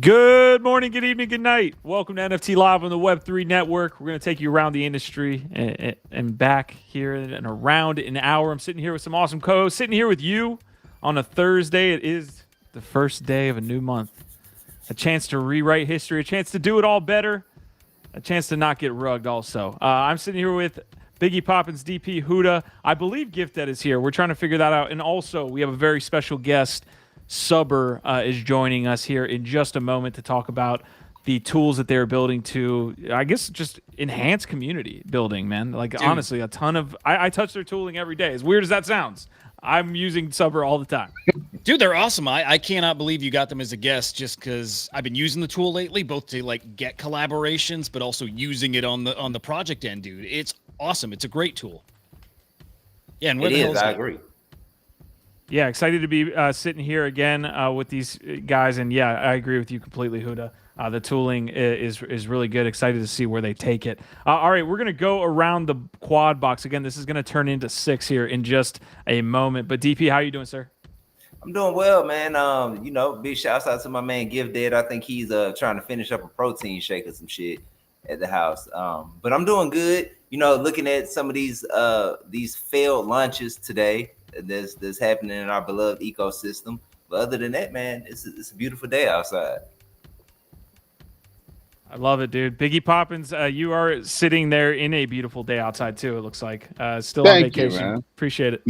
Good morning, good evening, good night. Welcome to NFT Live on the Web3 Network. We're going to take you around the industry and back here in around an hour. I'm sitting here with some awesome co-hosts, sitting here with you on a Thursday. It is the first day of a new month. A chance to rewrite history, a chance to do it all better, a chance to not get rugged also. I'm sitting here with Biggie Poppins, DP Huda. I believe Gifted is here. We're trying to figure that out. And also, we have a very special guest. Subber is joining us here in just a moment to talk about the tools that they're building to, I guess, just enhance community building, man. Like, dude, honestly, a ton of... I touch their tooling every day. As weird as that sounds, I'm using Subber all the time. Dude, they're awesome. I cannot believe you got them as a guest just because I've been using the tool lately, both to, like, get collaborations, but also using it on the project end, dude. It's awesome. It's a great tool. Yeah, and it is. I agree. Yeah, excited to be sitting here again with these guys, and yeah, I agree with you completely, Huda. The tooling is really good. Excited to see where they take it. All right, we're gonna go around the quad box again. This is gonna turn into 6 here in just a moment. But DP, how are you doing, sir? I'm doing well, man. Big shouts out to my man Gifted. I think he's trying to finish up a protein shake or some shit at the house. But I'm doing good. Looking at some of these failed launches today. That's happening in our beloved ecosystem. But other than that, man, it's a beautiful day outside. I love it, dude. Biggie Poppins, you are sitting there in a beautiful day outside too. It looks like still on vacation. You, man. Appreciate it.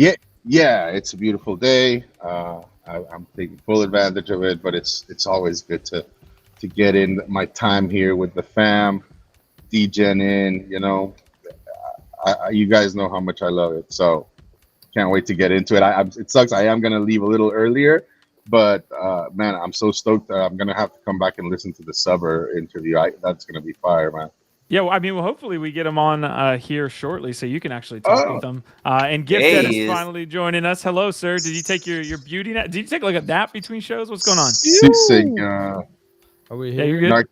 Yeah, it's a beautiful day. I'm taking full advantage of it, but it's always good to get in my time here with the fam, DJing in. You guys know how much I love it, so. Can't wait to get into it. It sucks. I am going to leave a little earlier, but man, I'm so stoked. I'm going to have to come back and listen to the Subber interview. That's going to be fire, man. Yeah, well, hopefully we get him on here shortly so you can actually talk with him. And Gifted is finally joining us. Hello, sir. Did you take your beauty nap? Did you take like a nap between shows? What's going on? Are we here? Yeah, you're good.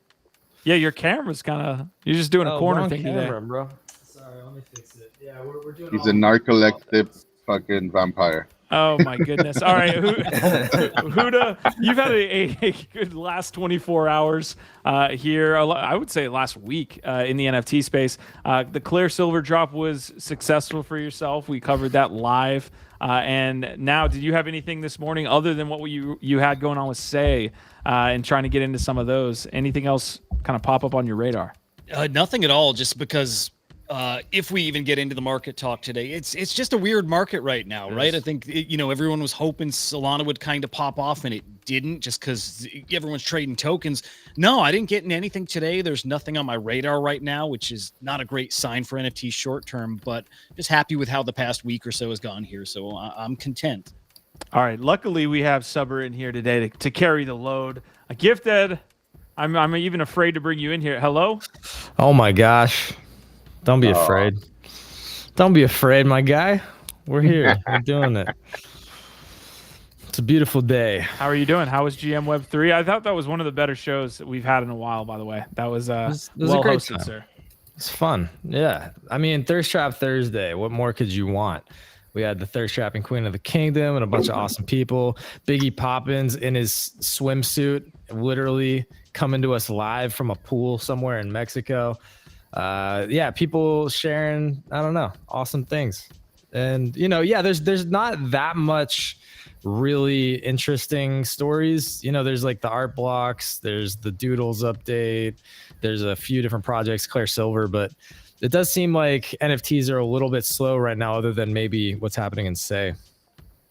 Yeah, your camera's kind of... You're just doing a corner thing today. Bro. Sorry, let me fix it. Yeah, we're doing He's a narcoleptic fucking vampire. Oh my goodness. All right, Huda, you've had a good last 24 hours here. I would say last week in the NFT space. The Clear Silver drop was successful for yourself. We covered that live. And now, did you have anything this morning other than what you had going on with Say and trying to get into some of those? Anything else kind of pop up on your radar? Nothing at all, just because if we even get into the market talk today, it's just a weird market right now, right? I think everyone was hoping Solana would kind of pop off, and it didn't, just because everyone's trading tokens. No, I didn't get into anything today. There's nothing on my radar right now, which is not a great sign for NFT short term, but just happy with how the past week or so has gone here, so I'm content. All right, luckily we have Subber in here today to carry the load. Gifted, I'm even afraid to bring you in here. Hello? Oh my gosh. Don't be afraid. Don't be afraid, my guy. We're here. We're doing it. It's a beautiful day. How are you doing? How was GM Web 3? I thought that was one of the better shows that we've had in a while, by the way. That was, it was well a great hosted, time. Sir. It's fun. Yeah. I mean, Thirst Trap Thursday. What more could you want? We had the Thirst Trapping Queen of the Kingdom and a bunch of awesome people. Biggie Poppins in his swimsuit, literally coming to us live from a pool somewhere in Mexico. People sharing, I don't know, awesome things. And there's not that much really interesting stories. There's like the art blocks, there's the doodles update, there's a few different projects, Clear Silver, but it does seem like NFTs are a little bit slow right now, other than maybe what's happening in Say.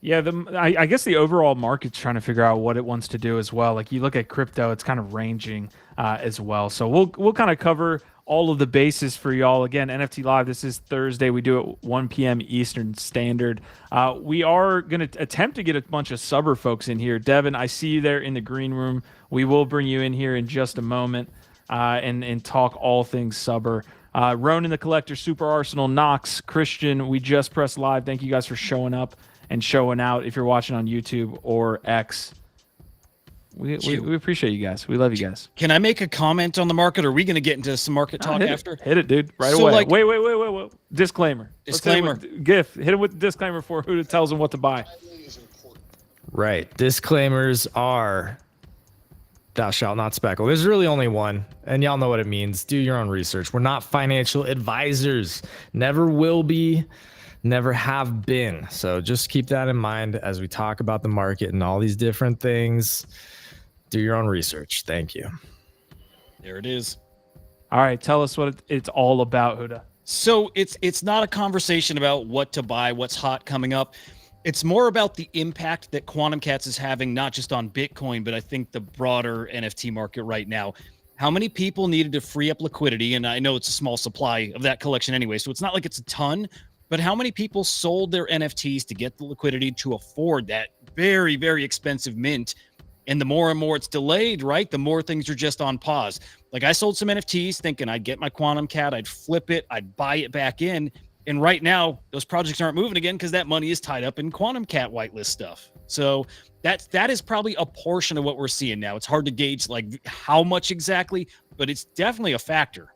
Yeah, I guess the overall market's trying to figure out what it wants to do as well. Like you look at crypto, it's kind of ranging as well. So we'll kind of cover all of the bases for y'all. Again, NFT Live, this is Thursday. We do it 1 p.m. Eastern Standard. We are going to attempt to get a bunch of Subber folks in here. Devin, I see you there in the green room. We will bring you in here in just a moment and talk all things Subber. Ronan the Collector, Super Arsenal, Knox, Christian, we just pressed live. Thank you guys for showing up and showing out if you're watching on YouTube or X. We appreciate you guys. We love you guys. Can I make a comment on the market? Or are we going to get into some market talk after? Hit it, dude. Right away. Wait. Disclaimer. Disclaimer. GIF. Hit him with the disclaimer for who tells him what to buy. Right. Disclaimers are thou shalt not speckle. There's really only one, and y'all know what it means. Do your own research. We're not financial advisors. Never will be, never have been. So just keep that in mind as we talk about the market and all these different things. Do your own research. Thank you. There it is. All right, tell us what it's all about, Huda. So it's not a conversation about what to buy, what's hot coming up. It's more about the impact that Quantum Cats is having, not just on Bitcoin, but I think the broader NFT market right now. How many people needed to free up liquidity? And I know it's a small supply of that collection anyway, so it's not like it's a ton, but how many people sold their NFTs to get the liquidity to afford that very, very expensive mint? And the more and more it's delayed, right, the more things are just on pause. Like I sold some NFTs thinking I'd get my Quantum Cat, I'd flip it, I'd buy it back in. And right now, those projects aren't moving again because that money is tied up in Quantum Cat whitelist stuff. So that is probably a portion of what we're seeing now. It's hard to gauge like how much exactly, but it's definitely a factor.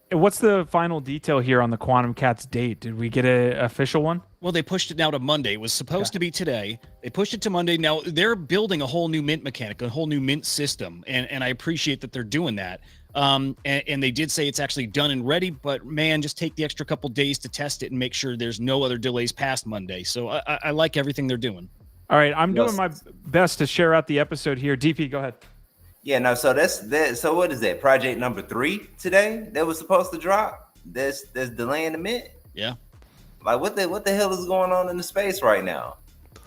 And what's the final detail here on the Quantum Cat's date? Did we get an official one? Well, they pushed it now to Monday. It was supposed to be today. They pushed it to Monday. Now they're building a whole new mint mechanic, a whole new mint system. And I appreciate that they're doing that. And they did say it's actually done and ready, but man, just take the extra couple days to test it and make sure there's no other delays past Monday. So I like everything they're doing. All right, I'm doing my best to share out the episode here. DP, go ahead. Yeah, no, so that's that. So what is that? Project number 3 today that was supposed to drop? That's delaying the mint. Yeah. Like what the hell is going on in the space right now?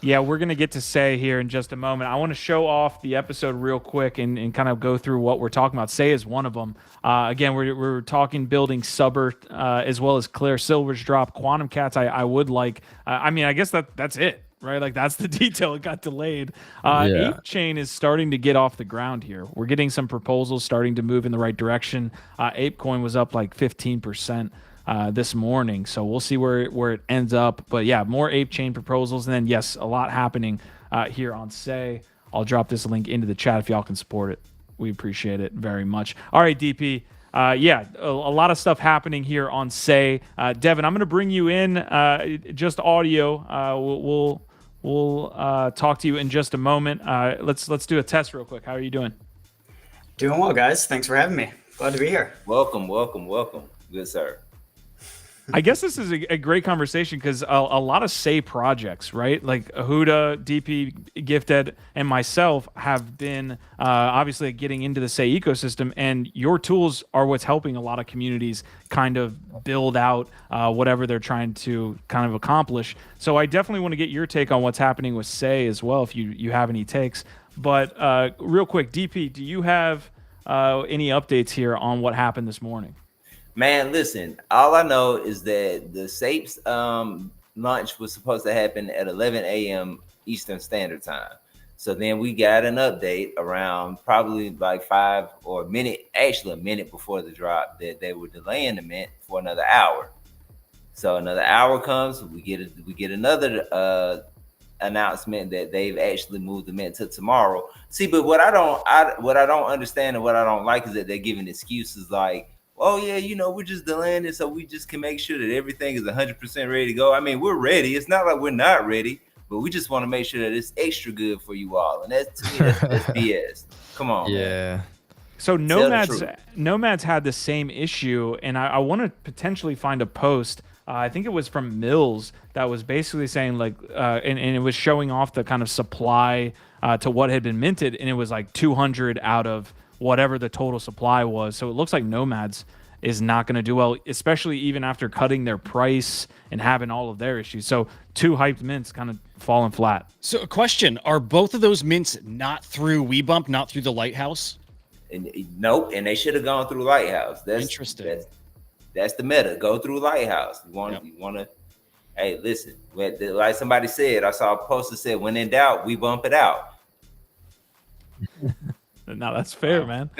Yeah, we're going to get to Sei here in just a moment. I want to show off the episode real quick and kind of go through what we're talking about. Sei is one of them. Again, we're talking building Subber as well as Claire Silver's drop. Quantum Cats, I would like. I mean, I guess that's it, right? Like that's the detail. It got delayed. Ape Chain is starting to get off the ground here. We're getting some proposals starting to move in the right direction. ApeCoin was up like 15%. This morning, so we'll see where it ends up. But yeah, more Ape Chain proposals, and then yes, a lot happening here on Sei. I'll drop this link into the chat if y'all can support it. We appreciate it very much. All right, DP. Yeah, a lot of stuff happening here on Sei. Devin, I'm going to bring you in just audio. We'll talk to you in just a moment. Let's do a test real quick. How are you doing? Doing well, guys. Thanks for having me. Glad to be here. Welcome. Good sir. I guess this is a great conversation because a lot of Sei projects, right? Like Huda, DP, Gifted, and myself have been obviously getting into the Sei ecosystem, and your tools are what's helping a lot of communities kind of build out whatever they're trying to kind of accomplish. So I definitely want to get your take on what's happening with Sei as well, if you have any takes. But real quick, DP, do you have any updates here on what happened this morning? Man, listen, all I know is that the SAPE's launch was supposed to happen at 11 a.m. Eastern Standard Time. So then we got an update around probably like a minute before the drop that they were delaying the mint for another hour. So another hour comes, we get another announcement that they've actually moved the mint to tomorrow. See, but what I don't understand and what I don't like is that they're giving excuses like, oh yeah, we're just delaying it so we just can make sure that everything is 100% ready to go. I mean, we're ready. It's not like we're not ready, but we just want to make sure that it's extra good for you all. And that's, to me, that's BS. Come on. Yeah. Man. So Nomads had the same issue, and I want to potentially find a post. I think it was from Mills that was basically saying like, and it was showing off the kind of supply to what had been minted, and it was like 200 out of whatever the total supply was. So it looks like Nomads is not going to do well, especially even after cutting their price and having all of their issues. So two hyped mints kind of falling flat. So a question, are both of those mints not through WeBump, not through the Lighthouse? Nope, and they should have gone through Lighthouse. That's interesting. That's the meta. Go through Lighthouse. You want to, hey, listen, like somebody said, I saw a post that said, when in doubt, we bump it out. No, that's fair, man.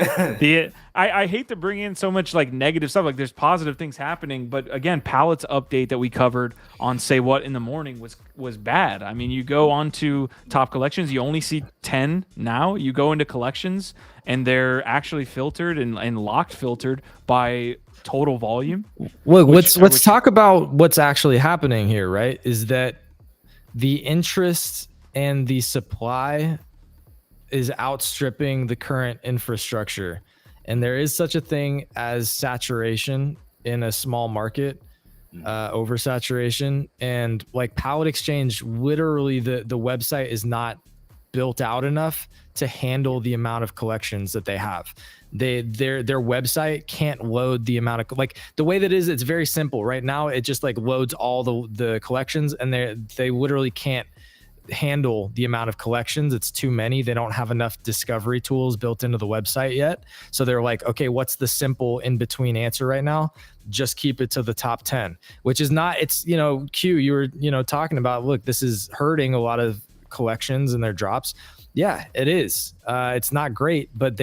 I hate to bring in so much like negative stuff. Like there's positive things happening, but again, Palettes update that we covered on Say What in the morning was bad. I mean, you go on top collections, you only see 10 now. You go into collections and they're actually filtered and locked filtered by total volume. Look, let's talk about what's actually happening here, right? Is that the interest and the supply is outstripping the current infrastructure. And there is such a thing as saturation in a small market, oversaturation. And like Pallet Exchange, literally the website is not built out enough to handle the amount of collections that they have. Their website can't load the amount of, like, the way that is, it's very simple right now. It just like loads all the collections, and they literally can't handle the amount of collections. It's too many. They don't have enough discovery tools built into the website yet. So they're like, okay, what's the simple in between answer right now? Just keep it to the top 10, which is not, it's, Q, you were, talking about, look, this is hurting a lot of collections and their drops. Yeah, it is. It's not great, but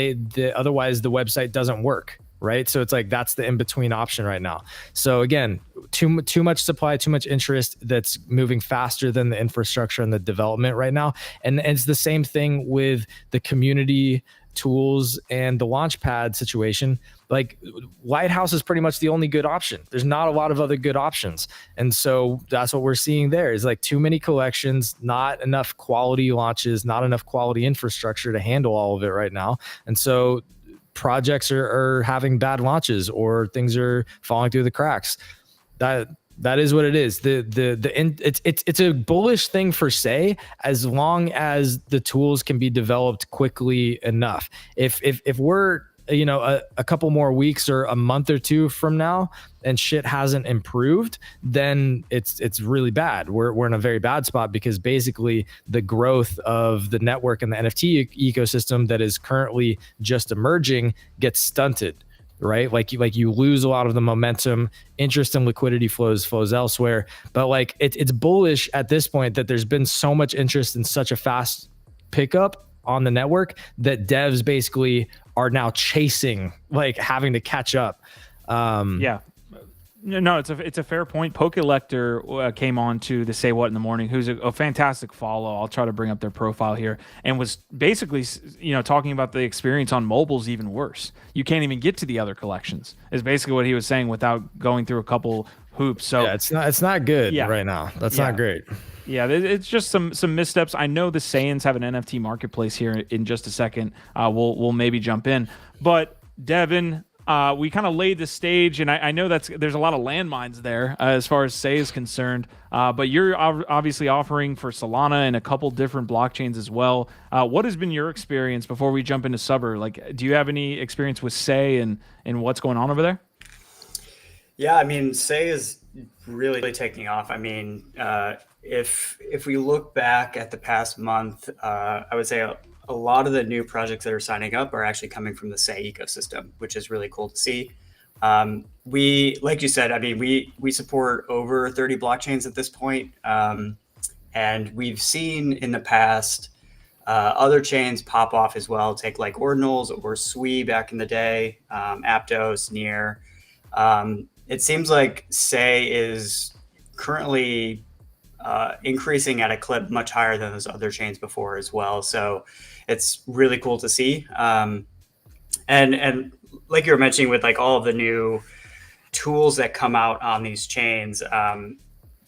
otherwise the website doesn't work. Right. So it's like, that's the in-between option right now. So again, too much supply, too much interest that's moving faster than the infrastructure and the development right now. And it's the same thing with the community tools and the Launchpad situation. Like, Lighthouse is pretty much the only good option. There's not a lot of other good options. And so that's what we're seeing there, is like too many collections, not enough quality launches, not enough quality infrastructure to handle all of it right now. And so projects are having bad launches, or things are falling through the cracks. That is what it is. It's a bullish thing for SEI, as long as the tools can be developed quickly enough. If we're a couple more weeks or a month or two from now and shit hasn't improved, then it's really bad. We're in a very bad spot, because basically the growth of the network and the NFT ecosystem that is currently just emerging gets stunted, right? Like you lose a lot of the momentum, interest and liquidity flows elsewhere. But like it's bullish at this point that there's been so much interest in such a fast pickup on the network that devs basically are now chasing, like having to catch up. Yeah. No, it's a fair point. Pokelector came on to the Say What in the Morning, who's a fantastic follow. I'll try to bring up their profile here, and was basically, talking about the experience on mobile's even worse. You can't even get to the other collections, is basically what he was saying, without going through a couple hoops. So yeah, it's not good right now. That's not great. Yeah, it's just some missteps. I know the Saiyans have an NFT marketplace here in just a second. We'll maybe jump in, but Devin, we kind of laid the stage, and I know there's a lot of landmines there as far as SEI is concerned. But you're obviously offering for Solana and a couple different blockchains as well. What has been your experience before we jump into Subber? Like, do you have any experience with SEI and what's going on over there? Yeah, I mean, SEI is really taking off. I mean, if we look back at the past month, I would say a lot of the new projects that are signing up are actually coming from the SEI ecosystem, which is really cool to see. We, like you said, I mean, we support over 30 blockchains at this point. And we've seen in the past other chains pop off as well, take like Ordinals or Sui back in the day, Aptos, Near. It seems like SEI is currently increasing at a clip much higher than those other chains before as well. So it's really cool to see. And like you were mentioning, with like all of the new tools that come out on these chains,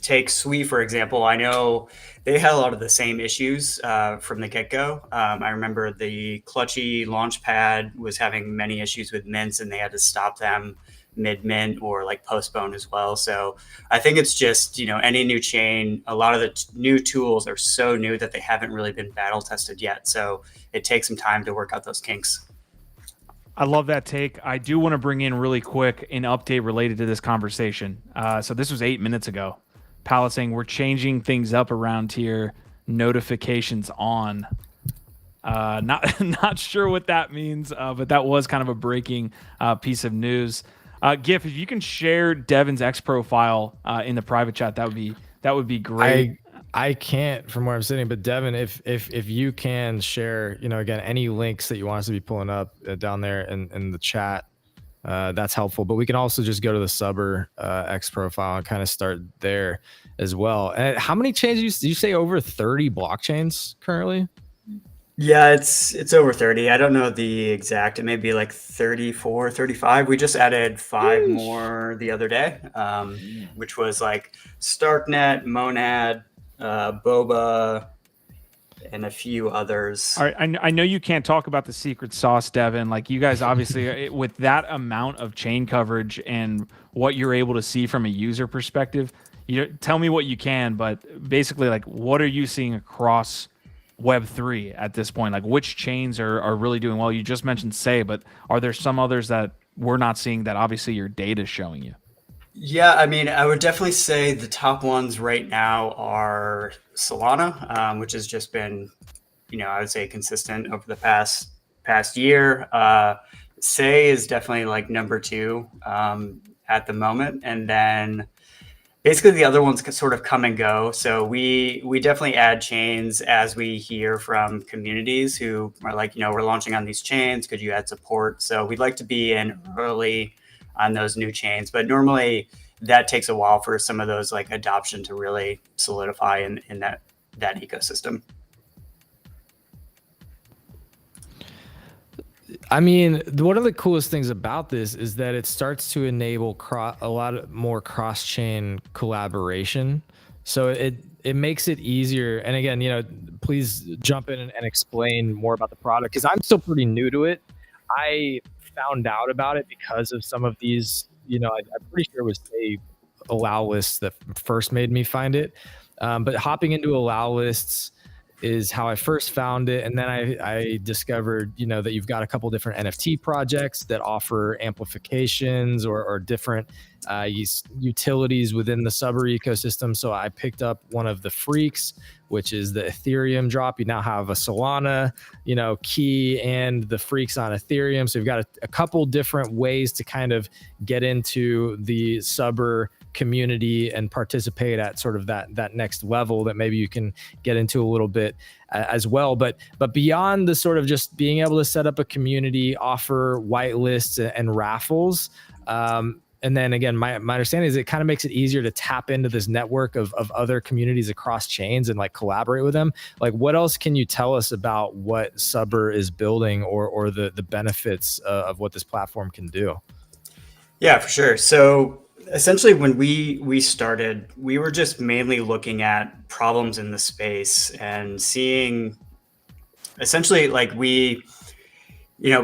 take Sui, for example. I know they had a lot of the same issues from the get-go. I remember the Clutchy Launchpad was having many issues with mints, and they had to stop them mid-mint or like postpone as well. So I think it's just, any new chain, a lot of the new tools are so new that they haven't really been battle tested yet. So it takes some time to work out those kinks. I love that take. I do want to bring in really quick an update related to this conversation. So this was 8 minutes ago. Pal saying we're changing things up around here. Notifications on. Not sure what that means, but that was kind of a breaking piece of news. Gif, if you can share Devin's X profile in the private chat, that would be great. I can't from where I'm sitting, but Devin, if you can share, again, any links that you want us to be pulling up down there in the chat, that's helpful. But we can also just go to the Subber X profile and kind of start there as well. And how many chains did you say? Over 30 blockchains currently? Yeah, it's over 30. I don't know the exact. It may be like 34, 35. We just added 5 more the other day, which was like Starknet, Monad, Boba, and a few others. All right, I know you can't talk about the secret sauce, Devin. Like you guys, obviously, with that amount of chain coverage and what you're able to see from a user perspective, you tell me what you can. But basically, like, what are you seeing across Web3 at this point? Like, which chains are really doing well? You just mentioned Sei, but are there some others that we're not seeing that obviously your data is showing you? Yeah, I mean, I would definitely say the top ones right now are Solana, which has just been, I would say consistent over the past year. Sei is definitely like number two at the moment, and then basically the other ones sort of come and go. So we definitely add chains as we hear from communities who are like, we're launching on these chains. Could you add support? So we'd like to be in early on those new chains, but normally that takes a while for some of those like adoption to really solidify in that ecosystem. I mean, one of the coolest things about this is that it starts to enable a lot more cross-chain collaboration. So it makes it easier. And again, please jump in and explain more about the product, because I'm still pretty new to it. I found out about it because of some of these, I'm pretty sure it was a allow lists that first made me find it. But hopping into allow lists is how I first found it. And then I discovered, that you've got a couple different NFT projects that offer amplifications or different utilities within the Subber ecosystem. So I picked up one of the freaks, which is the Ethereum drop. You now have a Solana, key and the freaks on Ethereum. So you've got a couple different ways to kind of get into the Subber community and participate at sort of that next level that maybe you can get into a little bit as well. But beyond the sort of just being able to set up a community, offer whitelists and raffles, and then again, my understanding is it kind of makes it easier to tap into this network of other communities across chains and like collaborate with them. Like, what else can you tell us about what Subber is building or the benefits of what this platform can do? Yeah, for sure. So essentially, when we started, we were just mainly looking at problems in the space and seeing essentially like we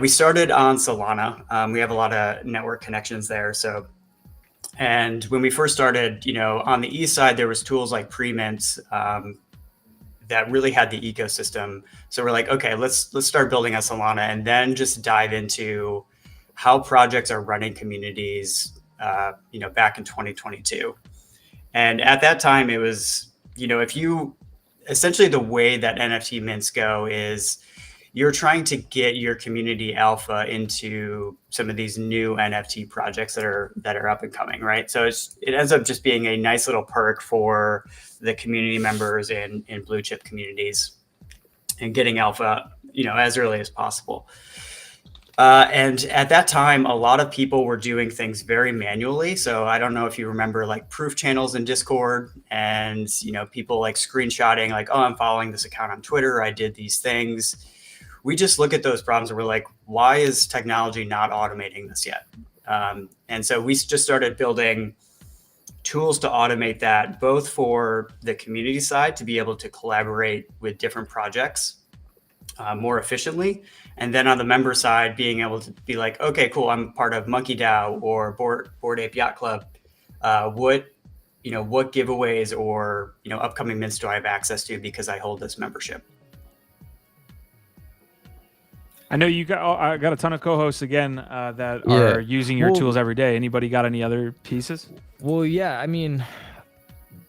started on Solana. We have a lot of network connections there. So, and when we first started, on the east side, there was tools like Premint that really had the ecosystem. So we're like, okay, let's start building on Solana and then just dive into how projects are running communities, back in 2022. And at that time, it was, if you essentially the way that NFT mints go is you're trying to get your community alpha into some of these new NFT projects that are up and coming, right? So it ends up just being a nice little perk for the community members in blue chip communities and getting alpha, as early as possible. And at that time, a lot of people were doing things very manually. So I don't know if you remember like proof channels in Discord and, people like screenshotting like, oh, I'm following this account on Twitter. I did these things. We just look at those problems and we're like, why is technology not automating this yet? And so we just started building tools to automate that, both for the community side to be able to collaborate with different projects more efficiently. And then on the member side, being able to be like, okay, cool, I'm part of Monkey DAO or Bored Ape Yacht Club. What giveaways or, upcoming mints do I have access to because I hold this membership? I know I got a ton of co-hosts again that are using your tools every day. Anybody got any other pieces? Well, yeah, I mean,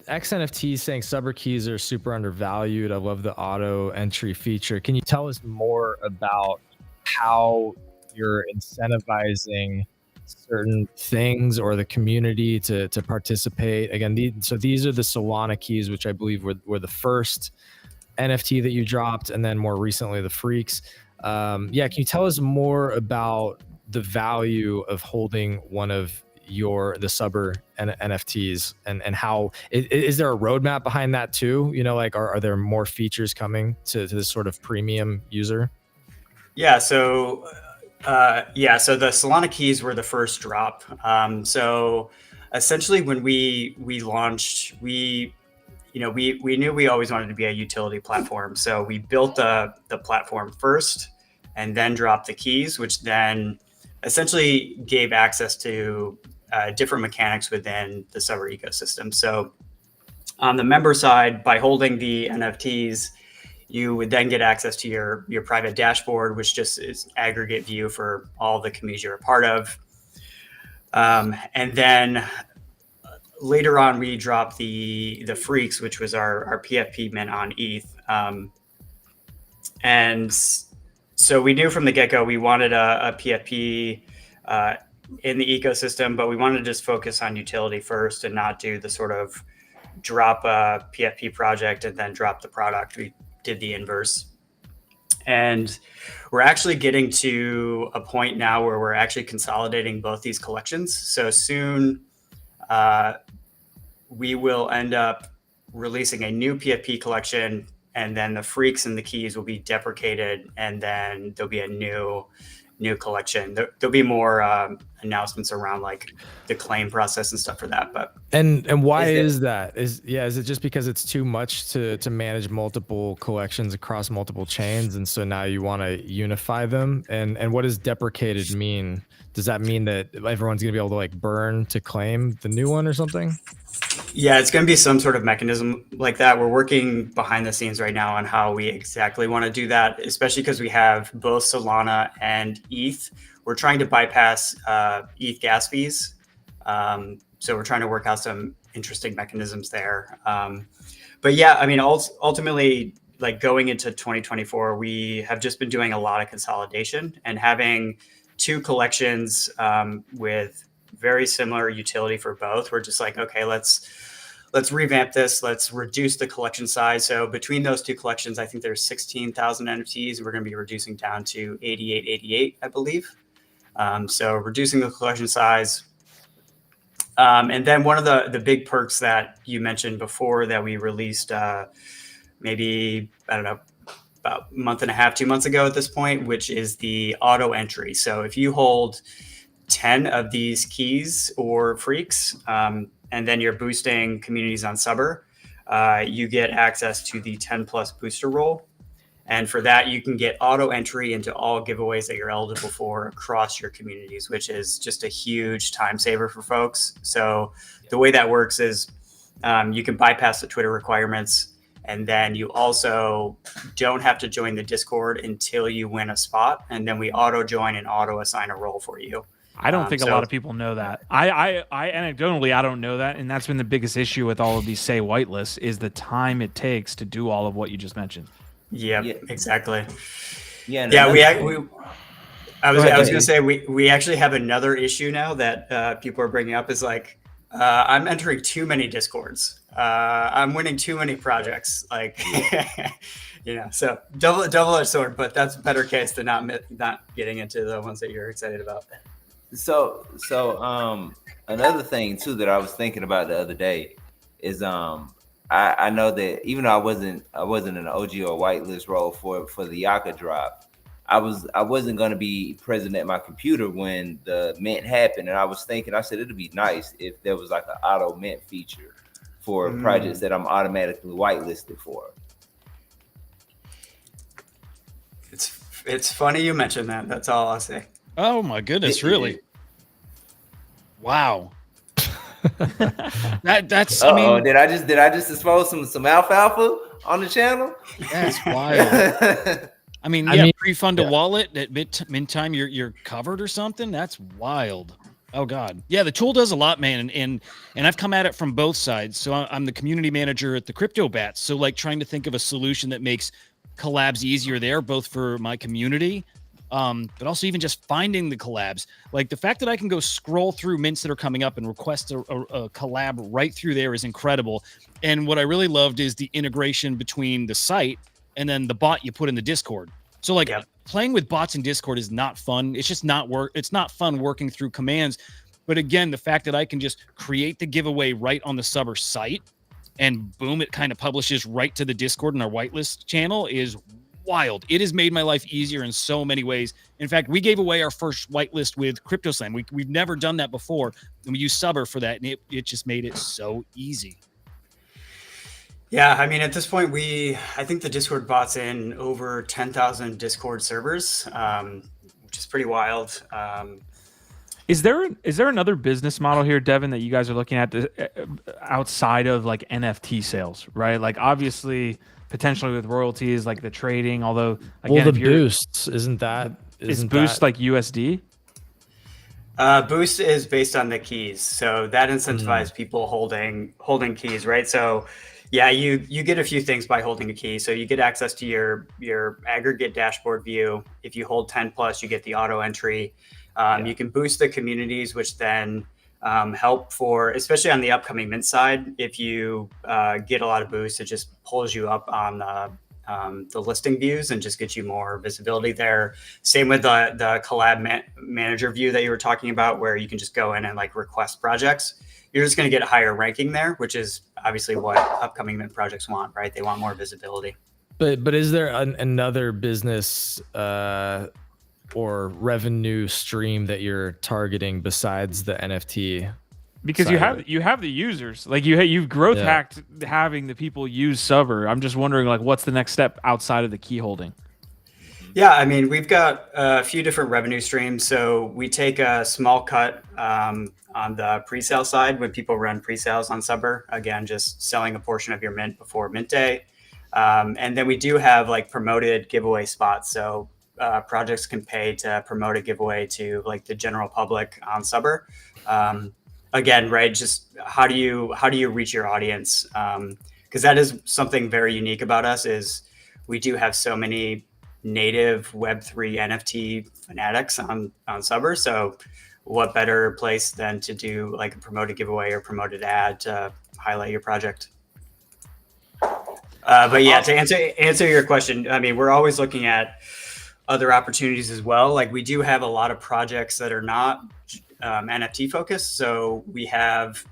XNFT saying Subber keys are super undervalued. I love the auto entry feature. Can you tell us more about how you're incentivizing certain things or the community to participate? Again, these are the Solana keys, which I believe were the first NFT that you dropped, and then more recently the freaks. Can you tell us more about the value of holding one of the Subber NFTs and how is there a roadmap behind that too? Are there more features coming to this sort of premium user? Yeah. So the Solana keys were the first drop. So essentially when we launched, we knew we always wanted to be a utility platform. So we built the platform first and then dropped the keys, which then essentially gave access to different mechanics within the Subber ecosystem. So on the member side, by holding the NFTs, you would then get access to your private dashboard, which just is aggregate view for all the communities you're a part of. And then later on, we dropped the Freaks, which was our PFP mint on ETH. And so we knew from the get-go we wanted a PFP in the ecosystem, but we wanted to just focus on utility first and not do the sort of drop a PFP project and then drop the product. We did the inverse. And we're actually getting to a point now where we're actually consolidating both these collections. So soon we will end up releasing a new PFP collection, and then the Freaks and the keys will be deprecated, and then there'll be a new collection. There'll be more announcements around like the claim process and stuff for that. But and why is that? Is it just because it's too much to manage multiple collections across multiple chains, and so now you want to unify them? And what does deprecated mean? Does that mean that everyone's gonna be able to like burn to claim the new one or something? Yeah, it's going to be some sort of mechanism like that. We're working behind the scenes right now on how we exactly want to do that, especially because we have both Solana and ETH. We're trying to bypass ETH gas fees. So we're trying to work out some interesting mechanisms there. But yeah, I mean, ultimately, like going into 2024, we have just been doing a lot of consolidation and having two collections with very similar utility for both. We're just like, okay, let's revamp this. Let's reduce the collection size. So between those two collections, I think there's 16,000 NFTs. We're going to be reducing down to 88, I believe. So reducing the collection size. And then one of the big perks that you mentioned before that we released maybe, I don't know, about a month and a half, 2 months ago at this point, which is the auto entry. So if you hold 10 of these keys or Freaks, and then you're boosting communities on Subber, you get access to the 10 plus booster roll. And for that, you can get auto entry into all giveaways that you're eligible for across your communities, which is just a huge time saver for folks. So the way that works is you can bypass the Twitter requirements, and then you also don't have to join the Discord until you win a spot. And then we auto join and auto assign a role for you. I don't think a lot of people know that. I anecdotally, I don't know that. And that's been the biggest issue with all of these SEI whitelists is the time it takes to do all of what you just mentioned. Yeah, exactly. Yeah. I was going to say, we actually have another issue now that people are bringing up is like, I'm entering too many Discords. I'm winning too many projects. Like, so double-edged sword, but that's a better case than not getting into the ones that you're excited about. So another thing too that I was thinking about the other day is I know that even though I wasn't an OG or whitelist role for the Yaka drop, I wasn't gonna be present at my computer when the mint happened, and I was thinking, I said it'd be nice if there was like an auto mint feature for projects that I'm automatically whitelisted for. It's funny you mentioned that. That's all I'll say. Oh my goodness, really? Wow. That's I mean, did I just expose some alfalfa on the channel? That's wild. I mean, pre-fund a wallet at mint time you're covered or something. That's wild. Oh God. Yeah, the tool does a lot, man. And I've come at it from both sides. So I'm the community manager at the Crypto Bats. So like trying to think of a solution that makes collabs easier there, both for my community, but also even just finding the collabs. Like the fact that I can go scroll through mints that are coming up and request a collab right through there is incredible. And what I really loved is the integration between the site and then the bot you put in the Discord. So like playing with bots in Discord is not fun. It's just not it's not fun working through commands. But again, the fact that I can just create the giveaway right on the Subber site and boom, it kind of publishes right to the Discord and our whitelist channel is wild. It has made my life easier in so many ways. In fact, we gave away our first whitelist with CryptoSlam. We've never done that before. And we used Subber for that. And it just made it so easy. Yeah, I mean, at this point, I think the Discord bot's in over 10,000 Discord servers, which is pretty wild. Is there another business model here, Devin, that you guys are looking at outside of like NFT sales, right? Like obviously, potentially with royalties, like the trading. Although again, Well, the boosts is Boost like USD? Boost is based on the keys, so that incentivizes people holding keys, right? So, yeah, you get a few things by holding a key. So you get access to your aggregate dashboard view. If you hold 10 plus, you get the auto entry. You can boost the communities, which then help for, especially on the upcoming mint side. If you get a lot of boosts, it just pulls you up on the listing views and just gets you more visibility there. Same with the collab manager view that you were talking about, where you can just go in and like request projects. You're just going to get a higher ranking there, which is obviously what upcoming mint projects want, right? They want more visibility. But is there another business or revenue stream that you're targeting besides the NFT? Because you have the users, like you've growth hacked having the people use Subber. I'm just wondering, like, what's the next step outside of the key holding? Yeah, I mean, we've got a few different revenue streams. So we take a small cut on the pre-sale side when people run pre-sales on Subber. Again, just selling a portion of your mint before mint day. And then we do have like promoted giveaway spots. So projects can pay to promote a giveaway to like the general public on Subber. Again, right? Just how do you reach your audience? Because that is something very unique about us. Is we do have so many native Web3 NFT fanatics on Subber. So what better place than to do like a promoted giveaway or promoted ad to highlight your project? But yeah, to answer your question, I mean, we're always looking at other opportunities as well. Like we do have a lot of projects that are not NFT focused. So we have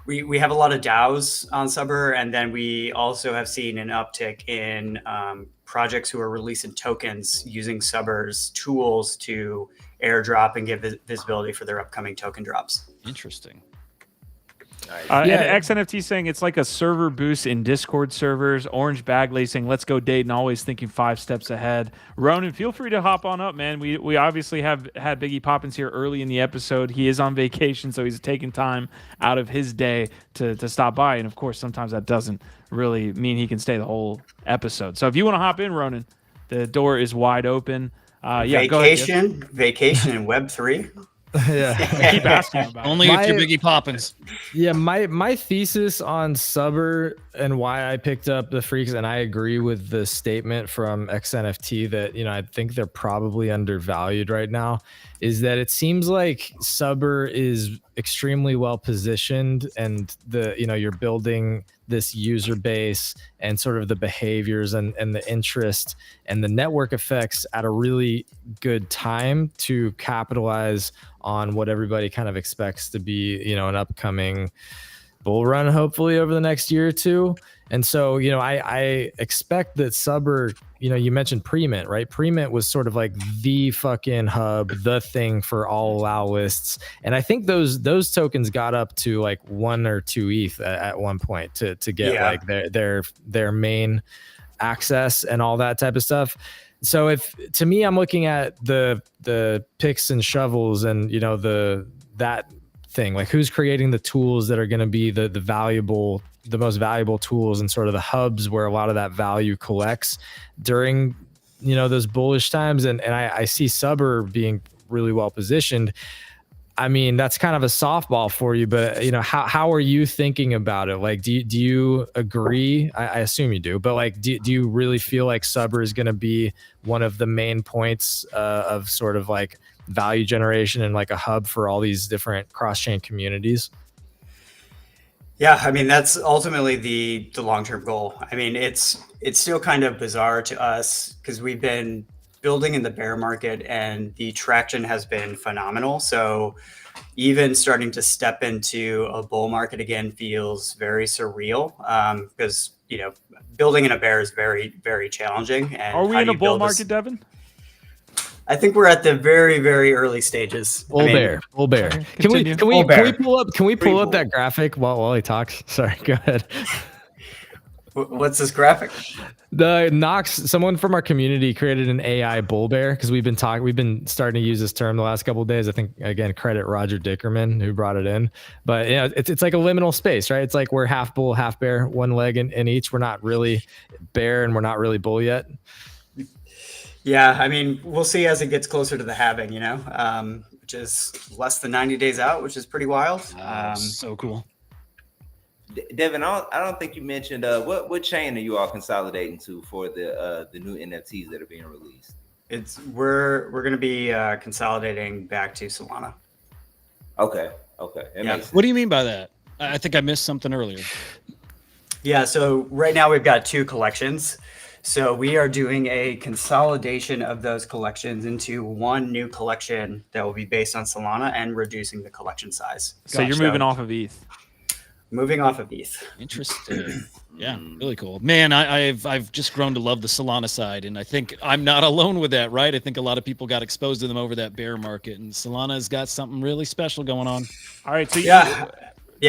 we have a lot of DAOs on Subber, and then we also have seen an uptick in projects who are releasing tokens using Subber's tools to airdrop and give visibility for their upcoming token drops. Interesting. And XNFT saying it's like a server boost in Discord servers. Orange Bagley saying, let's go Dayton, always thinking 5 steps ahead. Ronan, feel free to hop on up, man. We obviously have had Biggie Poppins here early in the episode. He is on vacation, so he's taking time out of his day to stop by. And, of course, sometimes that doesn't really mean he can stay the whole episode. So if you want to hop in, Ronan, the door is wide open. Vacation, go ahead, vacation in Web3. Yeah. Keep asking about Only if you're Biggie Poppins. Yeah, my thesis on Subber and why I picked up the Freaks, and I agree with the statement from XNFT that, you know, I think they're probably undervalued right now, is that it seems like Subber is extremely well positioned, and you're building this user base and sort of the behaviors and the interest and the network effects at a really good time to capitalize on what everybody kind of expects to be, you know, an upcoming bull run, hopefully over the next year or two. And so, you know, I expect that Subber, you know, you mentioned pre-mint, right? Pre-mint was sort of like the fucking hub, the thing for all allow lists. And I think those tokens got up to like 1 or 2 ETH at one point to get like their main access and all that type of stuff. So to me, I'm looking at the picks and shovels and, you know, that thing, like who's creating the tools that are going to be the most valuable tools and sort of the hubs where a lot of that value collects during, you know, those bullish times. And I see Subber being really well positioned. I mean, that's kind of a softball for you, but, you know, how are you thinking about it? Like, do you agree? I assume you do, but like, do you really feel like Subber is going to be one of the main points of sort of like value generation and like a hub for all these different cross-chain communities? Yeah, I mean, that's ultimately the long-term goal. I mean, it's still kind of bizarre to us because we've been building in the bear market and the traction has been phenomenal. So even starting to step into a bull market again feels very surreal because, you know, building in a bear is very, very challenging. And are we in a bull market, Devin? I think we're at the very, very early stages. Bull bear. Can we pull up that graphic while he talks? Sorry, go ahead. What's this graphic? The Knox, someone from our community created an AI bull bear because we've been starting to use this term the last couple of days. I think again, credit Roger Dickerman who brought it in. But you know, it's like a liminal space, right? It's like we're half bull, half bear, one leg in each. We're not really bear and we're not really bull yet. Yeah, I mean, we'll see as it gets closer to the halving, you know, which is less than 90 days out, which is pretty wild. So cool. Devin, I don't think you mentioned what chain are you all consolidating to for the new NFTs that are being released? We're going to be consolidating back to Solana. Okay. That makes sense. What do you mean by that? I think I missed something earlier. Yeah, so right now we've got 2 collections. So we are doing a consolidation of those collections into one new collection that will be based on Solana and reducing the collection size. So you're moving off of ETH. Moving off of ETH. Interesting. Yeah, really cool. Man, I've just grown to love the Solana side, and I think I'm not alone with that, right? I think a lot of people got exposed to them over that bear market, and Solana's got something really special going on. All right, so yeah,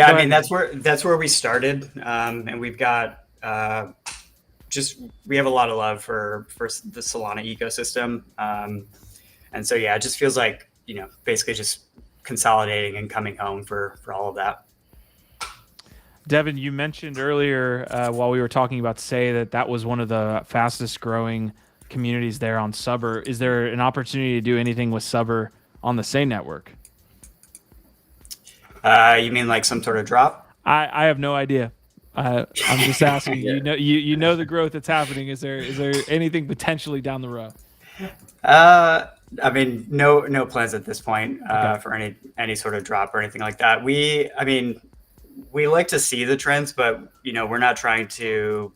I mean that's where we started, and we've got we have a lot of love for the Solana ecosystem, and so yeah, it just feels like, you know, basically just consolidating and coming home for all of that. Devin, you mentioned earlier while we were talking about Sei that was one of the fastest growing communities there on Subber. Is there an opportunity to do anything with Subber on the Sei network? You mean like some sort of drop? I have no idea. I'm just asking. Yeah. You know the growth that's happening. Is there anything potentially down the road? I mean, no plans at this point for any sort of drop or anything like that. We like to see the trends, but you know, we're not trying to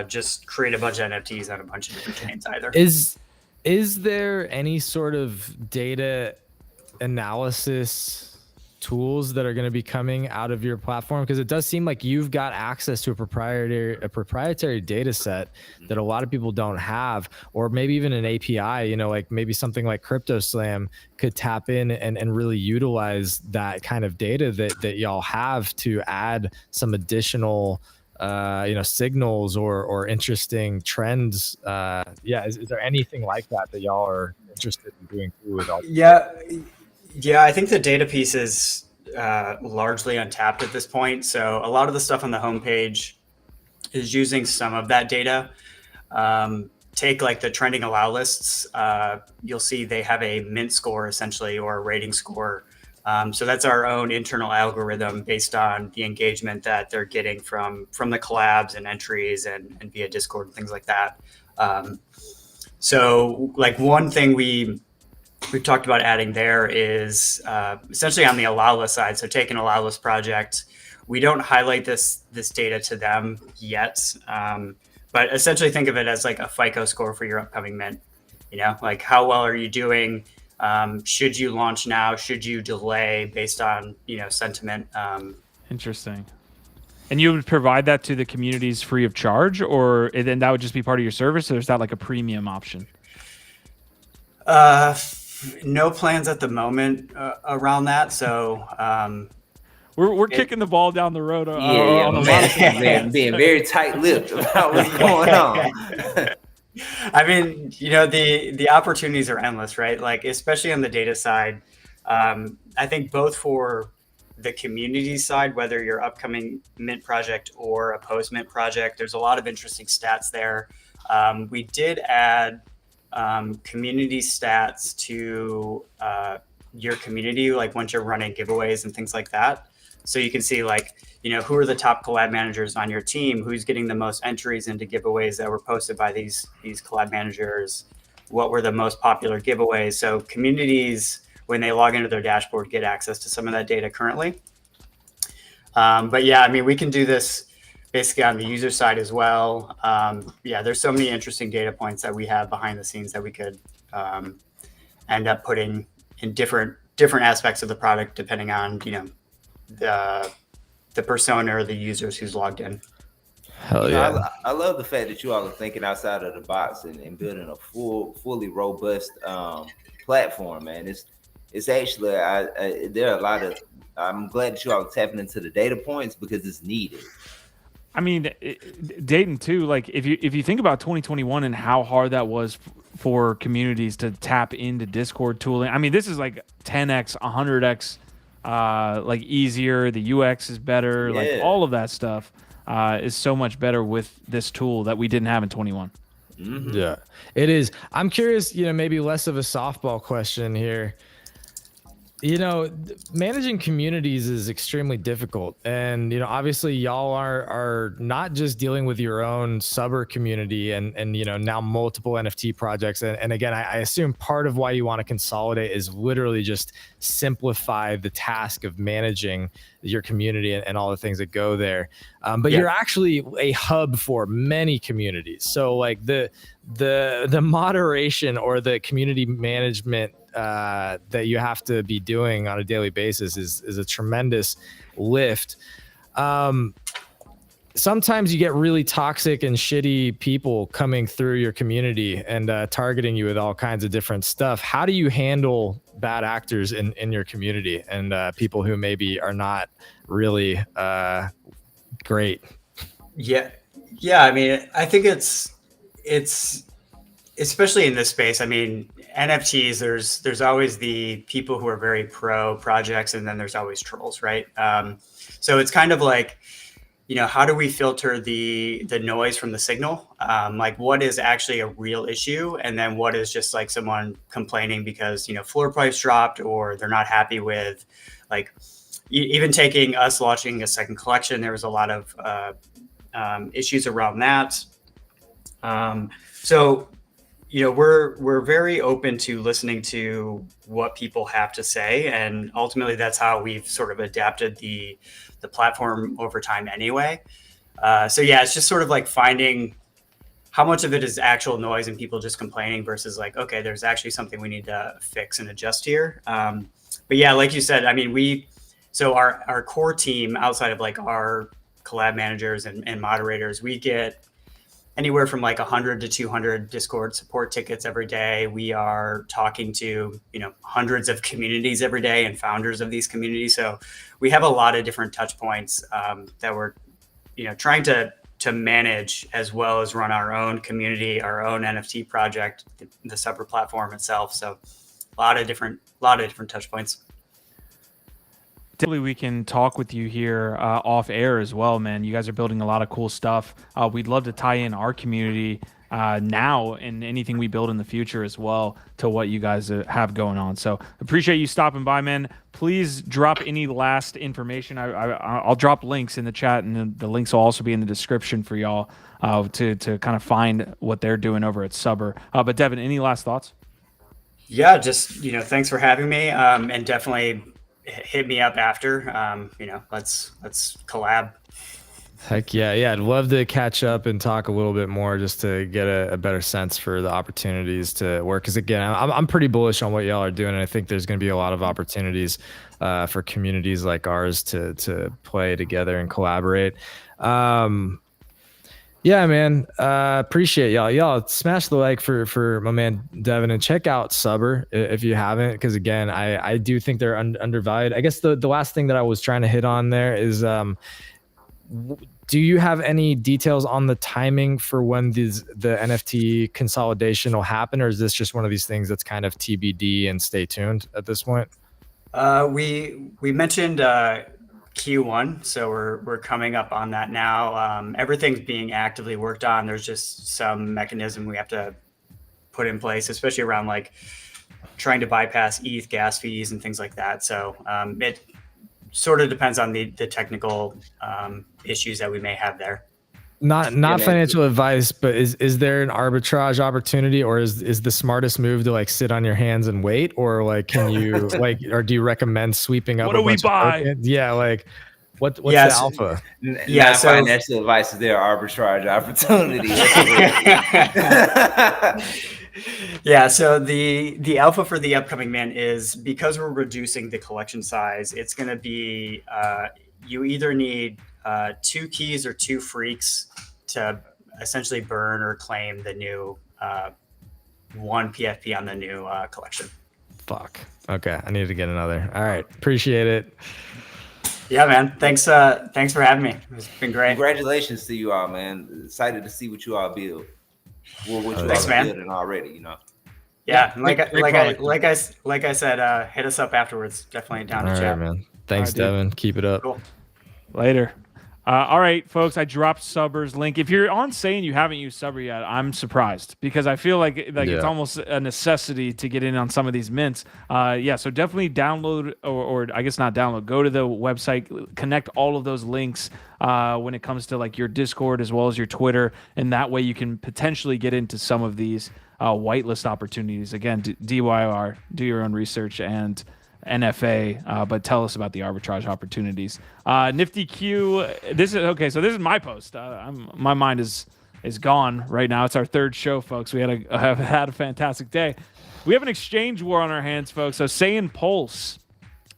just create a bunch of NFTs on a bunch of different chains either. Is there any sort of data analysis tools that are going to be coming out of your platform? Because it does seem like you've got access to a proprietary data set that a lot of people don't have, or maybe even an API, you know, like maybe something like CryptoSlam could tap in and really utilize that kind of data that y'all have to add some additional signals or interesting trends. Is there anything like that y'all are interested in doing with all? Yeah, I think the data piece is largely untapped at this point. So a lot of the stuff on the homepage is using some of that data. Take like the trending allow lists. You'll see they have a mint score essentially, or a rating score. So that's our own internal algorithm based on the engagement that they're getting from the collabs and entries and via Discord and things like that. So like one thing we've talked about adding there is essentially on the allow list side. So take an allow list project. We don't highlight this data to them yet, but essentially think of it as like a FICO score for your upcoming mint. You know, like how well are you doing? Should you launch now? Should you delay based on, you know, sentiment? Interesting. And you would provide that to the communities free of charge, or then that would just be part of your service, or is that like a premium option? No plans at the moment around that. So we're kicking the ball down the road. Being very tight-lipped about what's going on. I mean, you know, the opportunities are endless, right? Like, especially on the data side. I think both for the community side, whether you're upcoming mint project or a post mint project, there's a lot of interesting stats there. We did add community stats to your community, like once you're running giveaways and things like that. So you can see, like, you know, who are the top collab managers on your team, who's getting the most entries into giveaways that were posted by these collab managers, what were the most popular giveaways. So communities, when they log into their dashboard, get access to some of that data currently. But yeah, I mean, we can do this basically on the user side as well. There's so many interesting data points that we have behind the scenes that we could end up putting in different aspects of the product, depending on, you know, the persona or the users who's logged in. Hell yeah. I love the fact that you all are thinking outside of the box and building a fully robust platform, man. It's actually there are a lot of. I'm glad that you all are tapping into the data points because it's needed. I mean, Dayton too. Like if you think about 2021 and how hard that was for communities to tap into Discord tooling. I mean, this is like 10x, 100x, like easier. The UX is better. Yeah. Like all of that stuff is so much better with this tool that we didn't have in 21. Mm-hmm. Yeah, it is. I'm curious, maybe less of a softball question here. Managing communities is extremely difficult. And, obviously y'all are not just dealing with your own Subber community and now multiple NFT projects. And again, I assume part of why you want to consolidate is literally just simplify the task of managing your community and all the things that go there. But you're actually a hub for many communities. So like the moderation or the community management that you have to be doing on a daily basis is a tremendous lift. Sometimes you get really toxic and shitty people coming through your community and targeting you with all kinds of different stuff. How do you handle bad actors in your community and people who maybe are not really great? Yeah. I mean, I think it's especially in this space. I mean, NFTs, there's always the people who are very pro projects, and then there's always trolls, right? So it's kind of like, how do we filter the noise from the signal? Like what is actually a real issue, and then what is just like someone complaining because floor price dropped, or they're not happy with, like, even taking us launching a second collection. There was a lot of issues around that. So we're very open to listening to what people have to say, and ultimately that's how we've sort of adapted the platform over time anyway. So yeah, it's just sort of like finding how much of it is actual noise and people just complaining versus like, okay, there's actually something we need to fix and adjust here. But yeah, like you said, I mean, so our core team outside of like our collab managers and moderators, we get anywhere from like 100 to 200 Discord support tickets every day. We are talking to, hundreds of communities every day and founders of these communities. So we have a lot of different touch points that we're, trying to manage, as well as run our own community, our own NFT project, the Subber platform itself. So a lot of different touch points. Typically, we can talk with you here off air as well, man. You guys are building a lot of cool stuff. We'd love to tie in our community now and anything we build in the future as well to what you guys have going on. So appreciate you stopping by, man. Please drop any last information. I'll drop links in the chat, and the links will also be in the description for y'all to kind of find what they're doing over at Subber. But Devin, any last thoughts? Yeah, just thanks for having me, and definitely hit me up after. Let's collab. Heck yeah. I'd love to catch up and talk a little bit more just to get a better sense for the opportunities to work. Because again, I'm pretty bullish on what y'all are doing, and I think there's going to be a lot of opportunities for communities like ours to play together and collaborate. Yeah, man. Appreciate y'all. Y'all smash the like for my man Devin, and check out Subber if you haven't, because again, I do think they're undervalued. I guess the last thing that I was trying to hit on there is, do you have any details on the timing for when the NFT consolidation will happen, or is this just one of these things that's kind of TBD and stay tuned at this point? We mentioned Q1, so we're coming up on that now. Everything's being actively worked on. There's just some mechanism we have to put in place, especially around like trying to bypass ETH gas fees and things like that. So it sort of depends on the technical issues that we may have there. Not financial advice, but is there an arbitrage opportunity, or is the smartest move to like sit on your hands and wait, or like can you like, or do you recommend sweeping up? What do we buy? Yeah, like what's the alpha? So financial advice is their arbitrage opportunity. Yeah, so the alpha for the upcoming mint is, because we're reducing the collection size, it's going to be you either need 2 keys or 2 freaks to essentially burn or claim the new 1 PFP on the new collection. Fuck. Okay, I need to get another. All right, appreciate it. Yeah, man. Thanks for having me. It's been great. Congratulations to you all, man. Excited to see what you all build. Well, what you Thanks, all are man. building already, you know. Yeah, great like I said, hit us up afterwards. Definitely down to All right, chat. man. Thanks, All right, dude. Devin. Keep it up. Cool. Later. All right, folks. I dropped Subber's link. If you're on Seiyan, you haven't used Subber yet, I'm surprised because I feel like it's Yeah. almost a necessity to get in on some of these mints. Yeah, so definitely download or I guess not download. Go to the website, connect all of those links when it comes to like your Discord as well as your Twitter, and that way you can potentially get into some of these whitelist opportunities. Again, DYR, do your own research and NFA, but tell us about the arbitrage opportunities. Nifty Q, this is my post. My mind is gone right now. It's our third show, folks. We have had a fantastic day. We have an exchange war on our hands, folks. So Seiyan Pulse,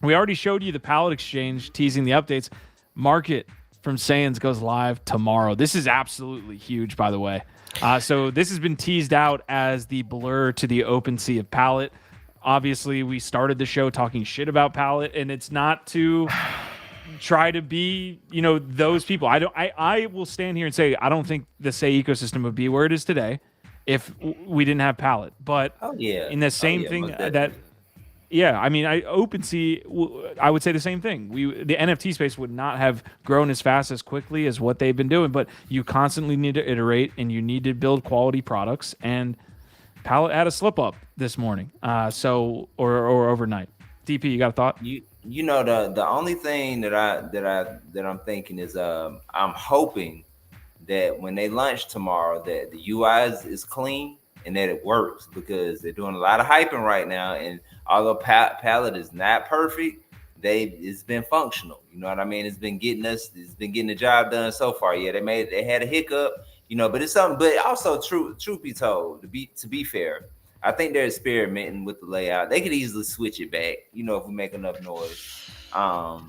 we already showed you the pallet exchange, teasing the updates. Market from Seiyan's goes live tomorrow. This is absolutely huge, by the way. So this has been teased out as the blur to the OpenSea of pallet. Obviously, we started the show talking shit about pallet, and it's not to try to be, those people. I will stand here and say I don't think the Sei ecosystem would be where it is today if we didn't have pallet. But in the same thing that, OpenSea, I would say the same thing. The NFT space would not have grown as fast as quickly as what they've been doing. But you constantly need to iterate, and you need to build quality products. And pallet had a slip up this morning, or overnight. DP, you got a thought? You know the only thing that I'm thinking is I'm hoping that when they launch tomorrow that the UI is clean and that it works, because they're doing a lot of hyping right now, and although pallet is not perfect, it's been functional. You know what I mean? It's been getting the job done so far. Yeah, they had a hiccup, but it's something. But also, truth be told, to be fair, I think they're experimenting with the layout. They could easily switch it back, if we make enough noise. I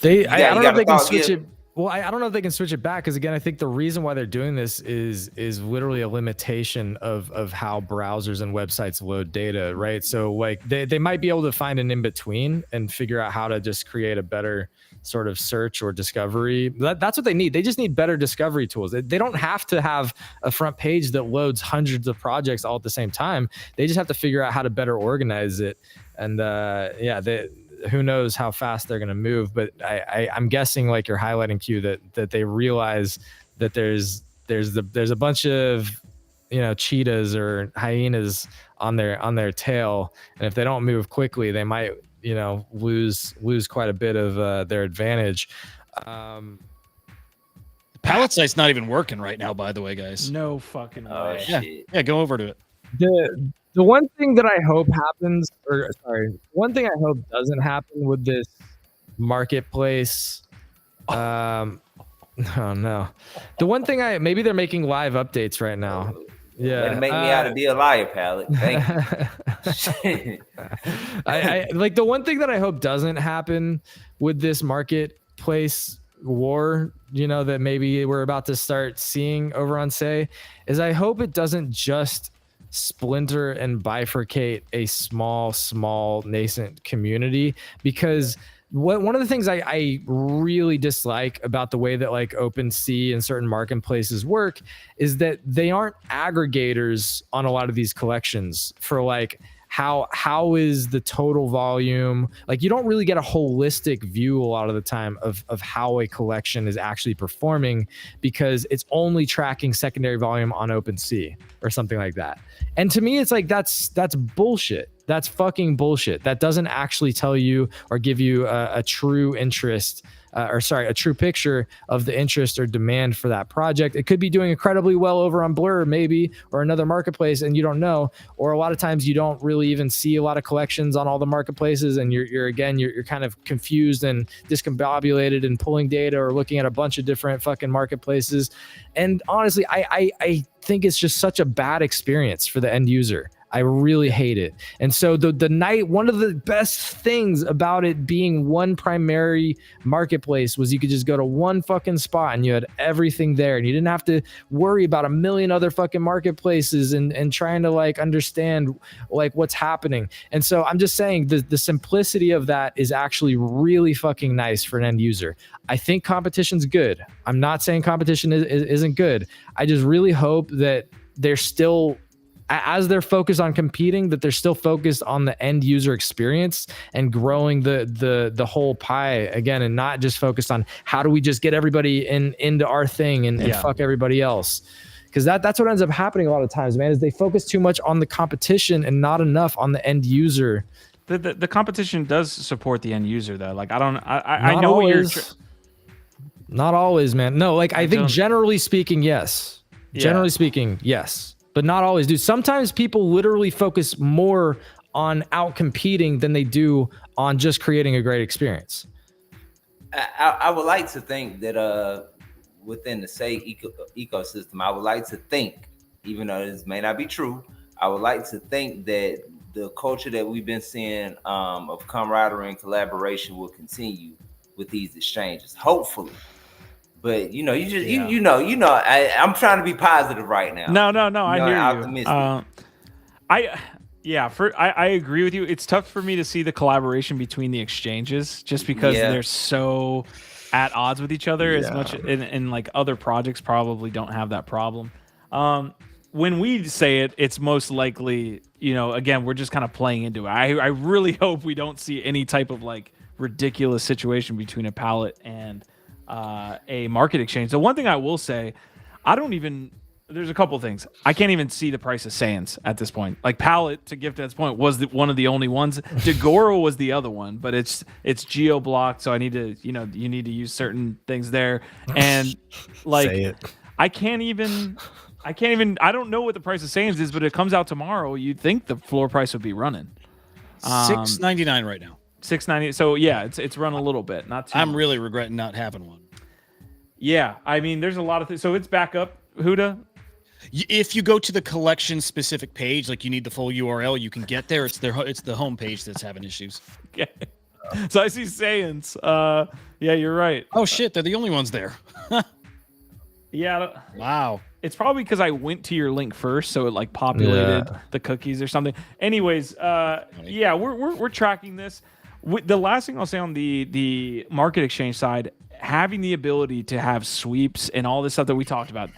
don't know if they can switch it. Well, I don't know if they can switch it back, because again, I think the reason why they're doing this is literally a limitation of how browsers and websites load data, right? So like they might be able to find an in between and figure out how to just create a better sort of search or discovery. That's what they need. They just need better discovery tools. They don't have to have a front page that loads hundreds of projects all at the same time. They just have to figure out how to better organize it. And who knows how fast they're going to move, but I'm guessing, like you're highlighting, Q, that they realize that there's a bunch of cheetahs or hyenas on their tail, and if they don't move quickly, they might lose quite a bit of their advantage. Pallet site's not even working right now, by the way, guys. No fucking way. Oh, shit. Yeah, go over to it. The one thing that I hope happens, one thing I hope doesn't happen with this marketplace. Oh no. The one thing maybe they're making live updates right now. Yeah. Way to make me out to be a liar, pallet. Thank you. I like the one thing that I hope doesn't happen with this marketplace war, that maybe we're about to start seeing over on Sei, is I hope it doesn't just splinter and bifurcate a small nascent community, because one of the things I really dislike about the way that like OpenSea and certain marketplaces work is that they aren't aggregators on a lot of these collections for like how is the total volume. Like you don't really get a holistic view a lot of the time of how a collection is actually performing, because it's only tracking secondary volume on OpenSea or something like that. And to me, it's like that's bullshit. That's fucking bullshit. That doesn't actually tell you or give you a true interest, a true picture of the interest or demand for that project. It could be doing incredibly well over on Blur, maybe, or another marketplace, and you don't know. Or a lot of times you don't really even see a lot of collections on all the marketplaces, and you're kind of confused and discombobulated and pulling data or looking at a bunch of different fucking marketplaces. And honestly, I think it's just such a bad experience for the end user. I really hate it. And so the night, one of the best things about it being one primary marketplace was you could just go to one fucking spot and you had everything there, and you didn't have to worry about a million other fucking marketplaces and trying to like understand like what's happening. And so I'm just saying the simplicity of that is actually really fucking nice for an end user. I think competition's good. I'm not saying competition isn't good. I just really hope that they're still, as they're focused on competing, that they're still focused on the end user experience and growing the whole pie again, and not just focused on how do we just get everybody into our thing and fuck everybody else. Because that's what ends up happening a lot of times, man, is they focus too much on the competition and not enough on the end user. The competition does support the end user though. Like I know what you're. Not always, man. No, like I think generally speaking, yes. Generally speaking, yes. But not always, dude. Sometimes people literally focus more on out competing than they do on just creating a great experience. I would like to think that within the SEI ecosystem, I would like to think, even though this may not be true, I would like to think that the culture that we've been seeing of camaraderie and collaboration will continue with these exchanges, hopefully. But you know, I'm trying to be positive right now. No, I hear you. I agree with you. It's tough for me to see the collaboration between the exchanges just because they're so at odds with each other as much, and like other projects probably don't have that problem. When we say it, it's most likely, you know, again, we're just kind of playing into it. I really hope we don't see any type of like ridiculous situation between a pallet and a market exchange. The one thing I will say, there's a couple things. I can't even see the price of Seiyans at this point. Like Pallet, to Gifted's point, was one of the only ones. Degoro was the other one, but it's geo blocked, so I need to, you need to use certain things there. And like I don't know what the price of Seiyans is, but it comes out tomorrow. You'd think the floor price would be running. $6.99 right now. $6.90. So yeah, it's run a little bit. Not too I'm much. really regretting not having one. Yeah, I mean, there's a lot of things. So it's back up, Huda. If you go to the collection specific page, like you need the full URL, you can get there. It's the home page that's having issues. Okay. So I see Saiyans. Yeah, you're right. Oh shit, they're the only ones there. Yeah. Wow. It's probably because I went to your link first, so it like populated the cookies or something. Anyways, yeah, we're tracking this. The last thing I'll say on the market exchange side, having the ability to have sweeps and all this stuff that we talked about,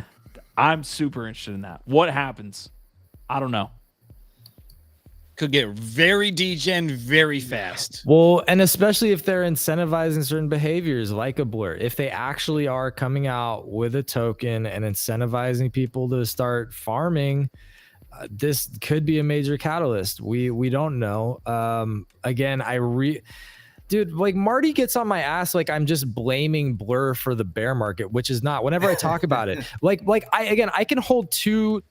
I'm super interested in that. What happens? I don't know. Could get very degen very fast. Well, and especially if they're incentivizing certain behaviors like a blur. If they actually are coming out with a token and incentivizing people to start farming, this could be a major catalyst. We don't know. Again, dude, like Marty gets on my ass like I'm just blaming Blur for the bear market, which is not. Whenever I talk about it, I can hold two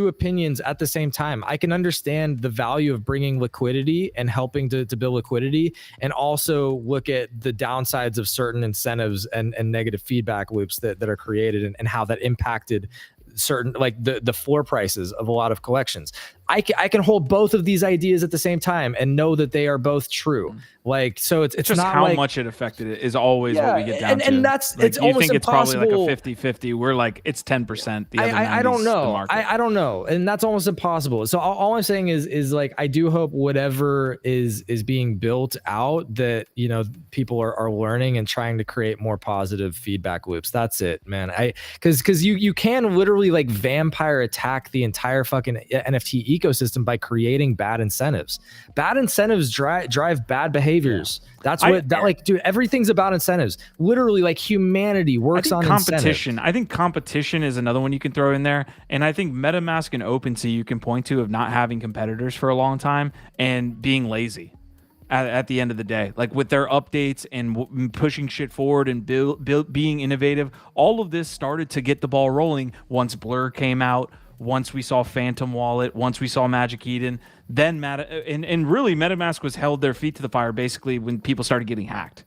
opinions at the same time. I can understand the value of bringing liquidity and helping to build liquidity, and also look at the downsides of certain incentives and negative feedback loops that are created and how that impacted certain, like the floor prices of a lot of collections. I can hold both of these ideas at the same time and know that they are both true. Like, so it's just not how like, much it affected it is always what we get down to. And that's, like, it's almost think impossible. It's probably like a 50-50. We're like, it's 10%. The other I don't 90's know. the market. I don't know. And that's almost impossible. So all I'm saying is like, I do hope whatever is being built out, that, people are learning and trying to create more positive feedback loops. That's it, man. Cause you can literally like vampire attack the entire fucking NFT ecosystem by creating bad incentives. Bad incentives drive bad behaviors. That's dude, everything's about incentives. Literally, like, humanity works on competition. incentive. I think competition is another one you can throw in there. And I think MetaMask and OpenSea you can point to of not having competitors for a long time and being lazy at the end of the day. Like, with their updates and pushing shit forward and being innovative, all of this started to get the ball rolling once Blur came out, once we saw Phantom Wallet, once we saw Magic Eden. Then and really MetaMask was held their feet to the fire basically when people started getting hacked.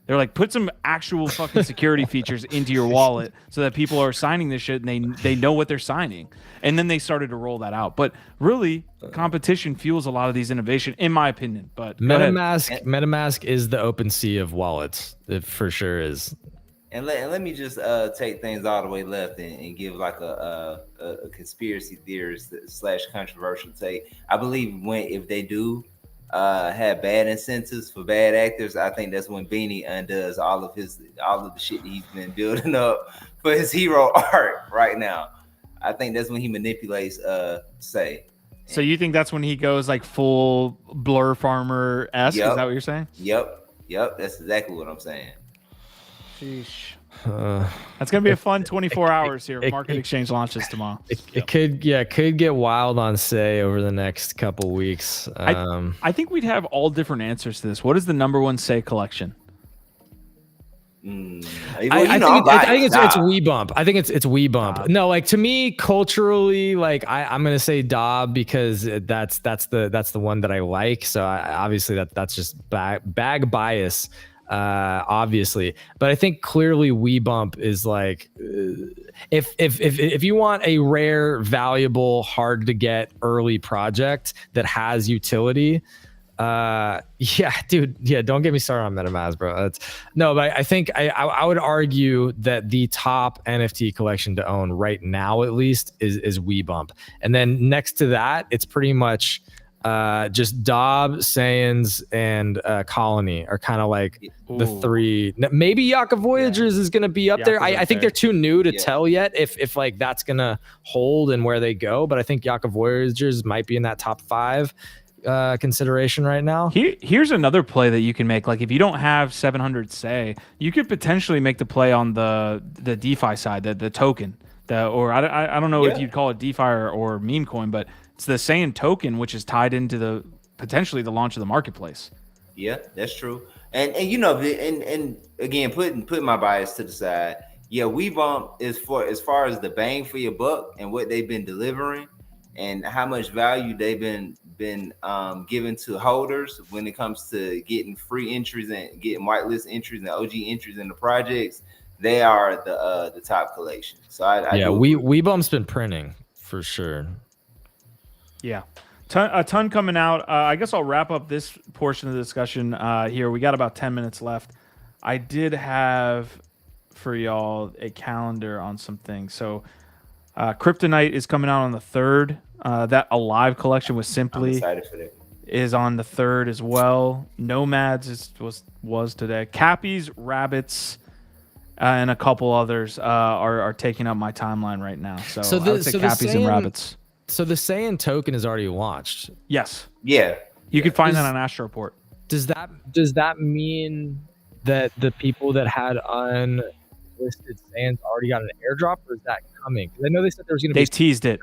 They're like, put some actual fucking security features into your wallet so that people are signing this shit and they know what they're signing. And then they started to roll that out. But really, competition fuels a lot of these innovation, in my opinion. But MetaMask is the OpenSea of wallets. It for sure is. And let me just take things all the way left and give like a conspiracy theorist / controversial take. I believe if they do have bad incentives for bad actors, I think that's when Beanie undoes all of the shit that he's been building up for his hero art right now. I think that's when he manipulates Sei. So you think that's when he goes like full Blur Farmer-esque? Yep. Is that what you're saying? Yep, that's exactly what I'm saying. Sheesh. That's gonna be a fun 24 hours here. Market Exchange launches tomorrow. It could get wild on Sei over the next couple weeks. I think we'd have all different answers to this. What is the number one Sei collection? I think it's Wee Bump. I think it's Wee Bump. No, like to me culturally, like I'm gonna say Dob because that's the one that I like. So obviously that's just bag bias. Obviously, but I think clearly Wee Bump is like if you want a rare, valuable, hard to get early project that has utility, don't get me started on MetaMask, bro. But I think I would argue that the top NFT collection to own right now, at least, is Wee Bump, and then next to that, it's pretty much just Dob, Saiyans, and Colony are kind of like the three. Maybe Yaka Voyagers is going to be up there. I think they're too new to tell yet if like that's going to hold and where they go. But I think Yaka Voyagers might be in that top 5 consideration right now. Here's another play that you can make. Like if you don't have 700 Sei, you could potentially make the play on the DeFi side, the token. I don't know if you'd call it DeFi or meme coin, but it's the Seiyan token, which is tied into potentially the launch of the marketplace. Yeah, that's true. And and again, putting my bias to the side. Yeah, Wee Bump is as far as the bang for your buck and what they've been delivering and how much value they've been given to holders when it comes to getting free entries and getting whitelist entries and OG entries in the projects. They are the top collection. So Wee Bump's been printing for sure. Yeah, a ton coming out. I guess I'll wrap up this portion of the discussion here. We got about 10 minutes left. I did have for y'all a calendar on some things. So Kryptonite is coming out on the 3rd. That Alive collection with Simply is on the 3rd as well. Nomads was today. Cappies, Rabbits, and a couple others are taking up my timeline right now. So I would say Cappies and Rabbits. So the Seiyan token is already launched. Yes. Yeah. You can find that on Astroport. Does that mean that the people that had unlisted Saiyans already got an airdrop, or is that coming? Because I know they said there was going to be. They teased it.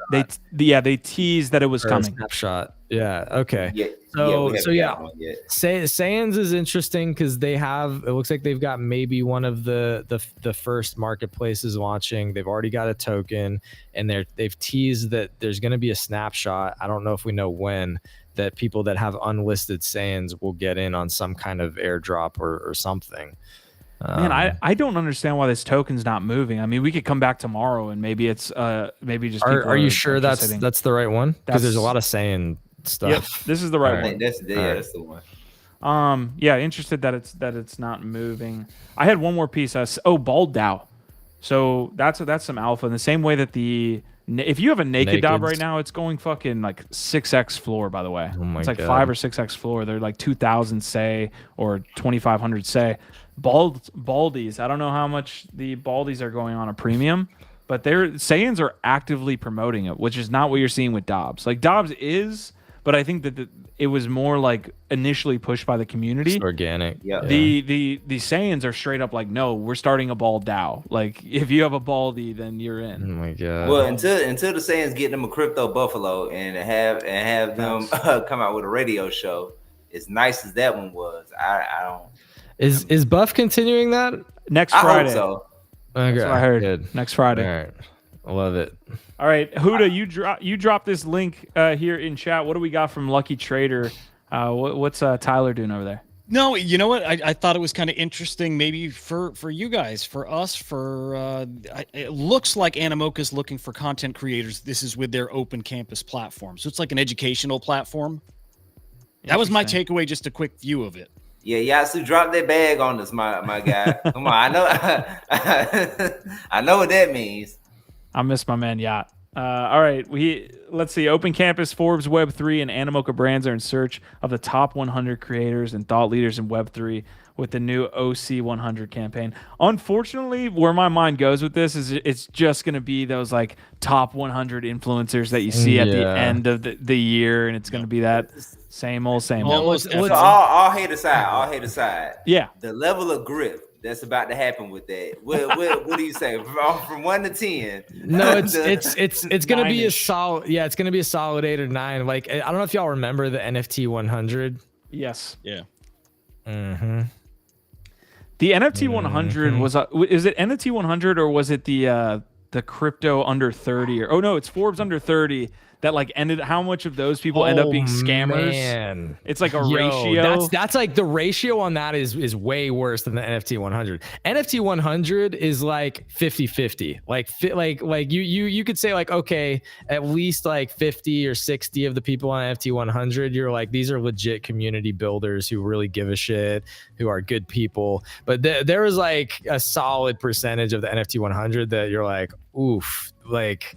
They teased that it was coming. Snapshot. Yeah. Okay. Yeah. Saiyans is interesting because it looks like they've got maybe one of the first marketplaces launching. They've already got a token, and they've teased that there's going to be a snapshot. I don't know if we know when, that people that have unlisted Saiyans will get in on some kind of airdrop or something. Man, I don't understand why this token's not moving. I mean, we could come back tomorrow and maybe it's maybe just. Are you sure that's the right one? Because there's a lot of Seiyan stuff. Yep, this is the right one. That's the one. Interested that it's not moving. I had one more piece. Bald DAO. So that's some alpha in the same way that if you have a naked DAO right now, it's going fucking like 6x floor. By the way, it's like 5 or 6x floor. They're like 2,000 Sei or 2,500 Sei. Baldies. I don't know how much the Baldies are going on a premium, but Saiyans are actively promoting it, which is not what you're seeing with Dobbs. Like Dobbs is. But I think that it was more like initially pushed by the community. It's organic. Yeah. The Saiyans are straight up like, no, we're starting a bald DAO. Like if you have a baldy, then you're in. Oh my god. Well, until the Saiyans get them a crypto buffalo and have them come out with a radio show, as nice as that one was, I don't. Is Buff continuing that next Friday? I hope so. Okay. That's what I heard. Good. Next Friday. All right. I love it. All right, Huda, you drop this link here in chat. What do we got from Lucky Trader? What's Tyler doing over there? No, you know what? I thought it was kind of interesting, maybe for you guys, for us, it looks like Animoca's looking for content creators. This is with their open campus platform. So it's like an educational platform. That was my takeaway, just a quick view of it. Yeah, Yasu, drop that bag on us, my guy. Come on, I know I know what that means. I miss my man Yacht. All right, let's see. Open Campus, Forbes, Web3, and Animoca Brands are in search of the top 100 creators and thought leaders in Web3 with the new OC 100 campaign. Unfortunately, where my mind goes with this is it's just going to be those like top 100 influencers that you see at the end of the year, and it's going to be that same old. All hate aside. Yeah, the level of grip that's about to happen with that. What do you say? From 1 to 10? No, it's gonna be a solid. Yeah, it's gonna be a solid 8 or 9. Like, I don't know if y'all remember the NFT 100. Yes. Yeah. Mm-hmm. The NFT 100 was is it NFT 100 or was it the crypto under 30 or no, it's Forbes under 30 that like ended. How much of those people end up being scammers? Man. It's like a ratio. That's like the ratio on that is way worse than the NFT 100. NFT 100 is like 50-50. Like you could say like, okay, at least like 50 or 60 of the people on NFT 100, you're like, these are legit community builders who really give a shit, who are good people. But there was like a solid percentage of the NFT 100 that you're like, oof, like,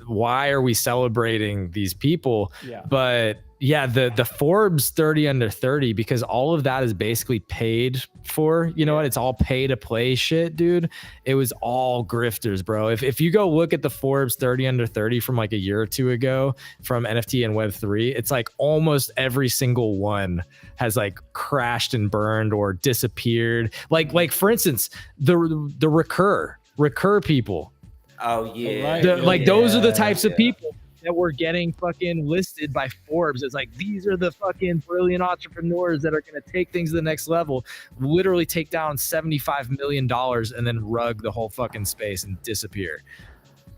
why are we celebrating these people? Yeah. But yeah, the Forbes 30 under 30, because all of that is basically paid for, you know what? It's all pay to play shit, dude. It was all grifters, bro. If you go look at the Forbes 30 under 30 from like a year or two ago from NFT and Web3, it's like almost every single one has like crashed and burned or disappeared. Like for instance, the recur people. Oh yeah, those are the types of people that were getting fucking listed by Forbes. It's like, these are the fucking brilliant entrepreneurs that are going to take things to the next level, literally take down $75 million and then rug the whole fucking space and disappear.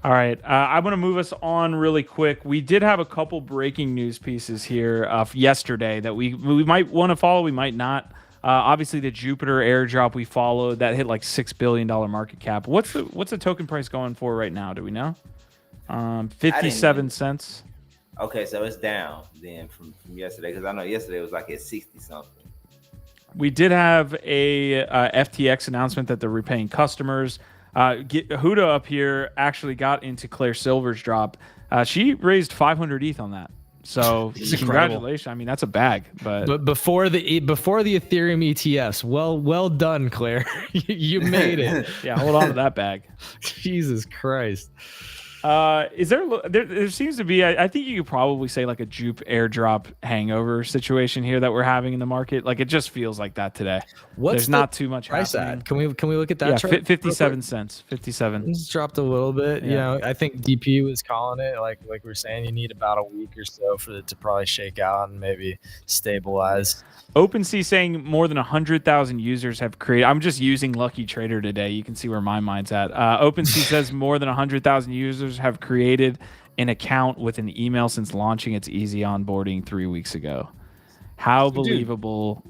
All right, I'm going to move us on really quick. We did have a couple breaking news pieces here yesterday that we might want to follow, we might not. Obviously, the Jupiter airdrop we followed that hit like $6 billion market cap. What's the token price going for right now? Do we know? 57 cents. Okay, so it's down then from yesterday, because I know yesterday it was like at 60 something. We did have a FTX announcement that they're repaying customers. Huda up here actually got into Claire Silver's drop. She raised 500 ETH on that. So congratulations. I mean, that's a bag, but before the Ethereum ETFs, well done, Claire. You made it. Yeah, hold on to that bag. Jesus Christ. Is there seems to be, I think you could probably say like a Jupe airdrop hangover situation here that we're having in the market. Like, it just feels like that today. There's not too much price happening. at? Can we look at that? Yeah, chart 57 cents. 57. It's dropped a little bit. Yeah. You know, I think DP was calling it like we're saying, you need about a week or so for it to probably shake out and maybe stabilize. OpenSea saying more than 100,000 users have created. I'm just using Lucky Trader today. You can see where my mind's at. OpenSea says more than 100,000 users have created an account with an email since launching its easy onboarding 3 weeks ago. How believable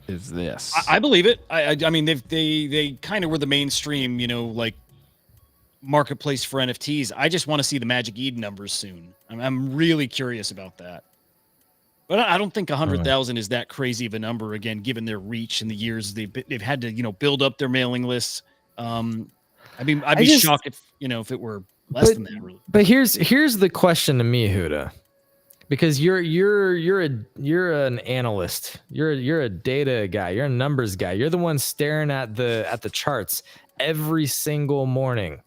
is this? I believe it. I mean, they kind of were the mainstream, you know, like marketplace for NFTs. I just want to see the Magic Eden numbers soon. I'm really curious about that. But I don't think 100,000 is that crazy of a number, again, given their reach and the years they've had to, you know, build up their mailing lists. I mean, I'd be shocked if it were less than that, really. But here's the question to me, Huda, because you're an analyst, you're a data guy, you're a numbers guy, you're the one staring at the charts every single morning.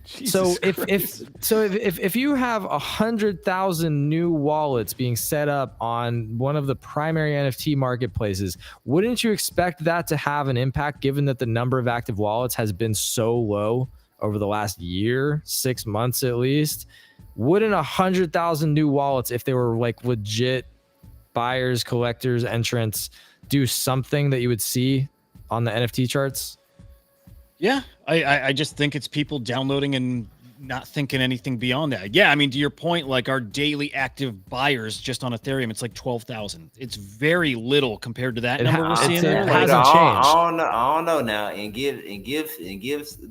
So if you have 100,000 new wallets being set up on one of the primary NFT marketplaces, wouldn't you expect that to have an impact, given that the number of active wallets has been so low over the last year, 6 months at least? Wouldn't 100,000 new wallets, if they were like legit buyers, collectors, entrants, do something that you would see on the NFT charts? Yeah, I just think it's people downloading and not thinking anything beyond that. Yeah, I mean, to your point, like our daily active buyers just on Ethereum, it's like 12,000. It's very little compared to that number we're seeing there. It Like, hasn't changed. I don't know now. And give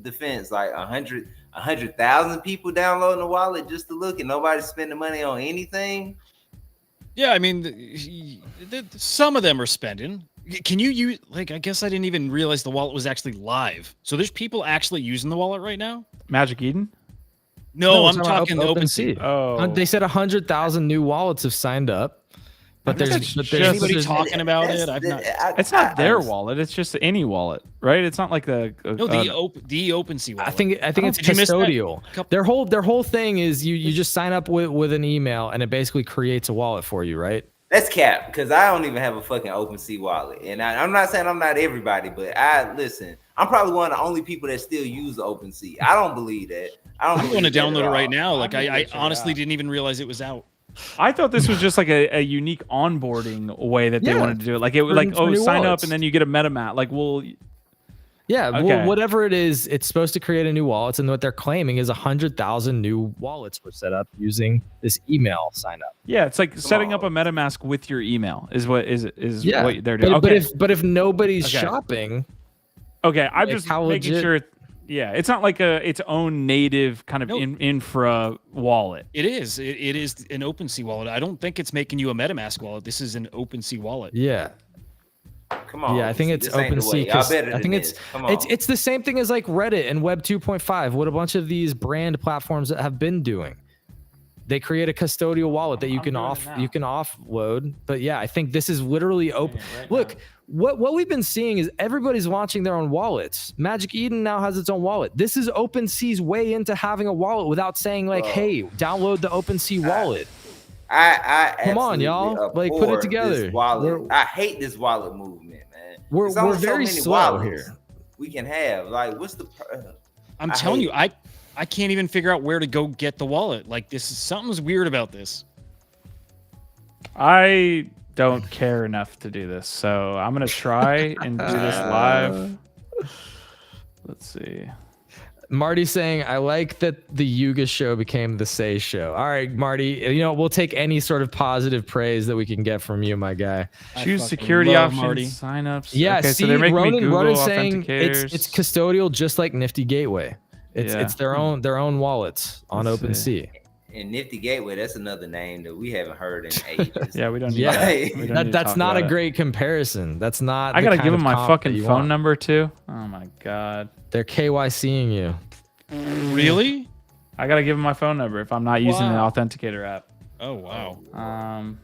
defense like 100,000 people downloading the wallet just to look, and nobody's spending money on anything. yeah, I mean, some of them are spending. Can you use, like, I guess I didn't even realize the wallet was actually live. So there's people actually using the wallet right now? Magic Eden? No, I'm it's about talking the OpenSea. Oh, They said 100,000 new wallets have signed up, but I there's, guess but it's there's, just- Anybody there's- talking about it? I've not. it's not their wallet. It's just any wallet, right? It's not like the No, the OpenSea wallet. I think it's Did you miss that? custodial. Couple- Their whole thing is you just sign up with an email and it basically creates a wallet for you, right? That's cap, because I don't even have a fucking OpenSea wallet. And I'm not saying I'm not everybody, but I'm probably one of the only people that still use OpenSea. I don't believe that. I'm going to believe that download at it right all. now. Like, I check it honestly out. didn't even realize it was out. I thought this was just like a unique onboarding way that they Yeah. wanted to do it. Like it was For- like, for new sign up wallets. and then you get a MetaMask. Like, well, Yeah, Okay. well, whatever it is, it's supposed to create a new wallet, and what they're claiming is 100,000 new wallets were set up using this email sign up. yeah, it's like setting up a on. MetaMask with your email is what Yeah, what they're doing. but, Okay, but if nobody's Okay. shopping, okay, I'm like, just how making legit- sure. Yeah, it's not like its own native kind of No. infra wallet. It is. It is an OpenSea wallet. I don't think it's making you a MetaMask wallet. This is an OpenSea wallet. yeah, Come on. yeah, I think it's this ain't the OpenSea. way. Y'all 'Cause better I than think this. Come on. it's the same thing as like Reddit and Web 2.5. What a bunch of these brand platforms that have been doing. They create a custodial wallet that you I'm can doing it now. offload. But yeah, I think this is literally open. Look, what we've been seeing is everybody's launching their own wallets. Magic Eden now has its own wallet. This is OpenSea's way into having a wallet without saying like, Bro. hey, download the OpenSea wallet. I Come on, absolutely y'all. Like, put it abhor together. this wallet. We're- I hate this wallet movement, man. We're There's only very many slow wallets here. we can have. Like, what's the? I'm I telling hate you, I can't even figure out where to go get the wallet. Like, this is something's weird about this. I don't care enough to do this, so I'm gonna try and do this live. Let's see. Marty saying, I like that the Yuga show became the Say show. All right, Marty, we'll take any sort of positive praise that we can get from you, my guy. Choose fucking security love options, Marty. signups. Yeah, okay, see, so they're making me Google Ronan's saying authenticators. it's custodial just like Nifty Gateway. It's Yeah. their own wallets on Let's OpenSea. And Nifty Gateway, that's another name that we haven't heard in ages. Yeah, we don't need Yeah. that. We don't need to That's talk not a about it. great comparison. That's not. I the gotta kind give of them my comp fucking that you phone want. number too. Oh my god. They're KYCing you. Really? I gotta give them my phone number if I'm not using the Wow. authenticator app. Oh wow. Where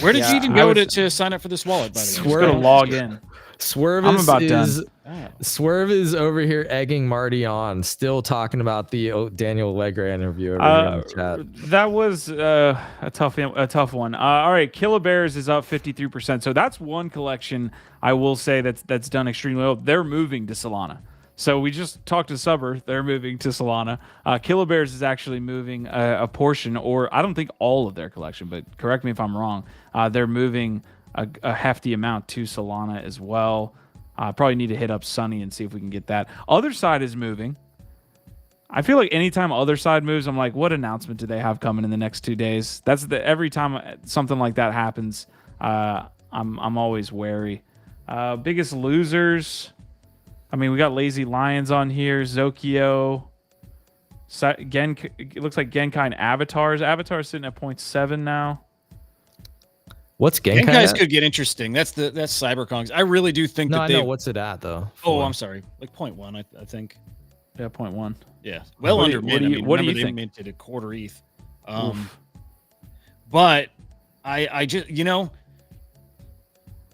Where did Yeah, you even I go was- to sign up for this wallet? By the way, Just gotta log in. Swerve I'm is, about is done. Oh. Swerve is over here egging Marty on, still talking about the Daniel Legre interview over here in the chat. That was a tough one. All right, Killer Bears is up 53%. So that's one collection I will say that's done extremely well. They're moving to Solana. So we just talked to Subber. They're moving to Solana. Killer Bears is actually moving a portion, or I don't think all of their collection, but correct me if I'm wrong. They're moving a hefty amount to Solana as well. Probably need to hit up Sunny and see if we can get that. Other Side is moving. I feel like anytime Other Side moves, I'm like, what announcement do they have coming in the next 2 days? That's every time something like that happens, I'm always wary. Biggest losers. I mean, we got Lazy Lions on here, Zokyo. It looks like Genkai and Avatars. Avatars sitting at 0.7 now. What's Genkai? Genkai's at? could get interesting. That's CyberKong's. I really do think No, that I they. know. What's it at though? Oh, I'm sorry. Like 0.1, I think. Yeah, 0.1. Yeah, well What do under you- what mid. do you- I mean, what do remember you they think? minted a quarter ETH. Oof. But I just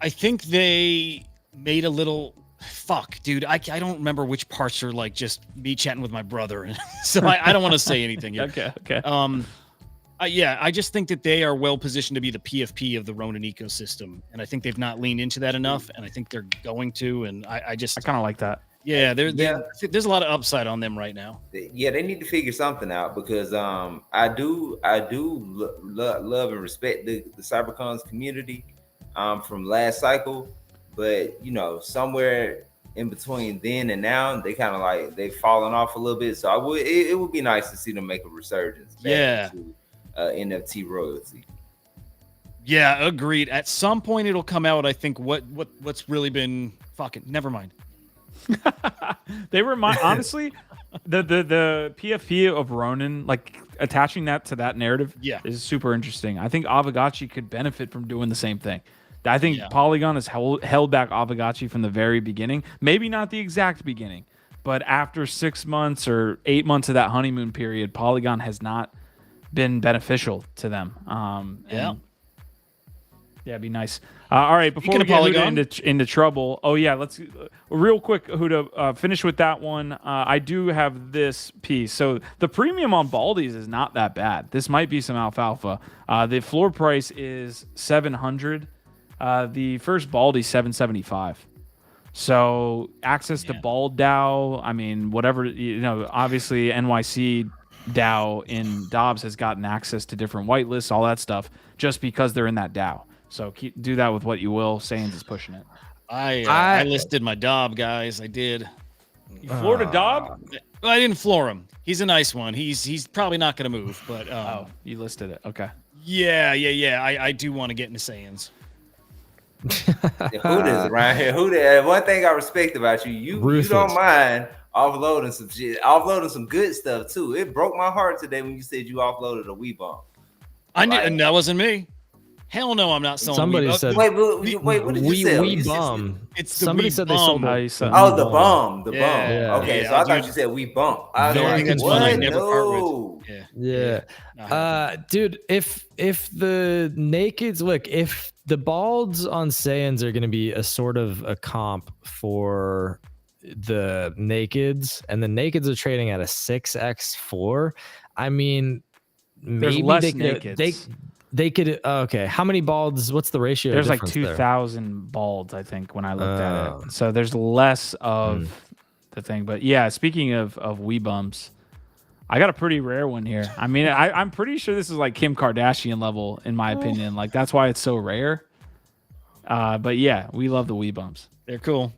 I think they made a little fuck, dude. I don't remember which parts are like just me chatting with my brother, so I don't want to say anything here. Okay. Yeah, I just think that they are well positioned to be the PFP of the Ronin ecosystem, and I think they've not leaned into that enough, and I think they're going to. And I just I kind of like that. yeah, Yeah. there's a lot of upside on them right now. Yeah, they need to figure something out because I do love and respect the CyberCons community from last cycle, but somewhere in between then and now, they kind of like they've fallen off a little bit. So it would be nice to see them make a resurgence back to NFT royalty. Yeah, agreed. At some point it'll come out. I think what's really been fucking never mind. They remind honestly, the PFP of Ronin, like attaching that to that narrative, is super interesting. I think Avagachi could benefit from doing the same thing. I think Polygon has held back Avagachi from the very beginning. Maybe not the exact beginning, but after 6 months or 8 months of that honeymoon period, Polygon has not been beneficial to them. Yeah, it'd be nice. All right, before we get Huda into trouble, let's real quick, Huda, finish with that one. I do have this piece. So the premium on Baldies is not that bad. This might be some alfalfa. The floor price is 700. The first Baldy 775. So access to Bald DAO. I mean, whatever, obviously NYC DAO in Dobbs has gotten access to different whitelists, all that stuff, just because they're in that DAO. So do that with what you will. Seiyan is pushing it. I listed my Dobb, guys. I did. You floored a Dobb? Well, I didn't floor him. He's a nice one. He's probably not going to move, but you listed it. Okay. Yeah. I do want to get into Saiyans. Huda is around here. Huda, one thing I respect about you, you don't mind offloading some shit, offloading some good stuff too. It broke my heart today when you said you offloaded a Weebomb. And that wasn't me. Hell no, I'm not selling. Somebody said. Wait, what did you say? Weebomb. It's somebody said they sold. The bum. Yeah. Okay, so I thought you said Weebomb. I was like, what? Dude, if the nakeds look, if the balds on Saiyans are going to be a sort of a comp for the nakeds, and the nakeds are trading at a 6x floor, I mean, maybe they could. Okay, how many balds? What's the ratio? There's like 2,000 balds, I think, when I looked at it. So there's less of the thing. But yeah, speaking of Weebums, I got a pretty rare one here. I mean, I'm pretty sure this is like Kim Kardashian level, in my opinion. Like, that's why it's so rare. But yeah, we love the Weebums. They're cool.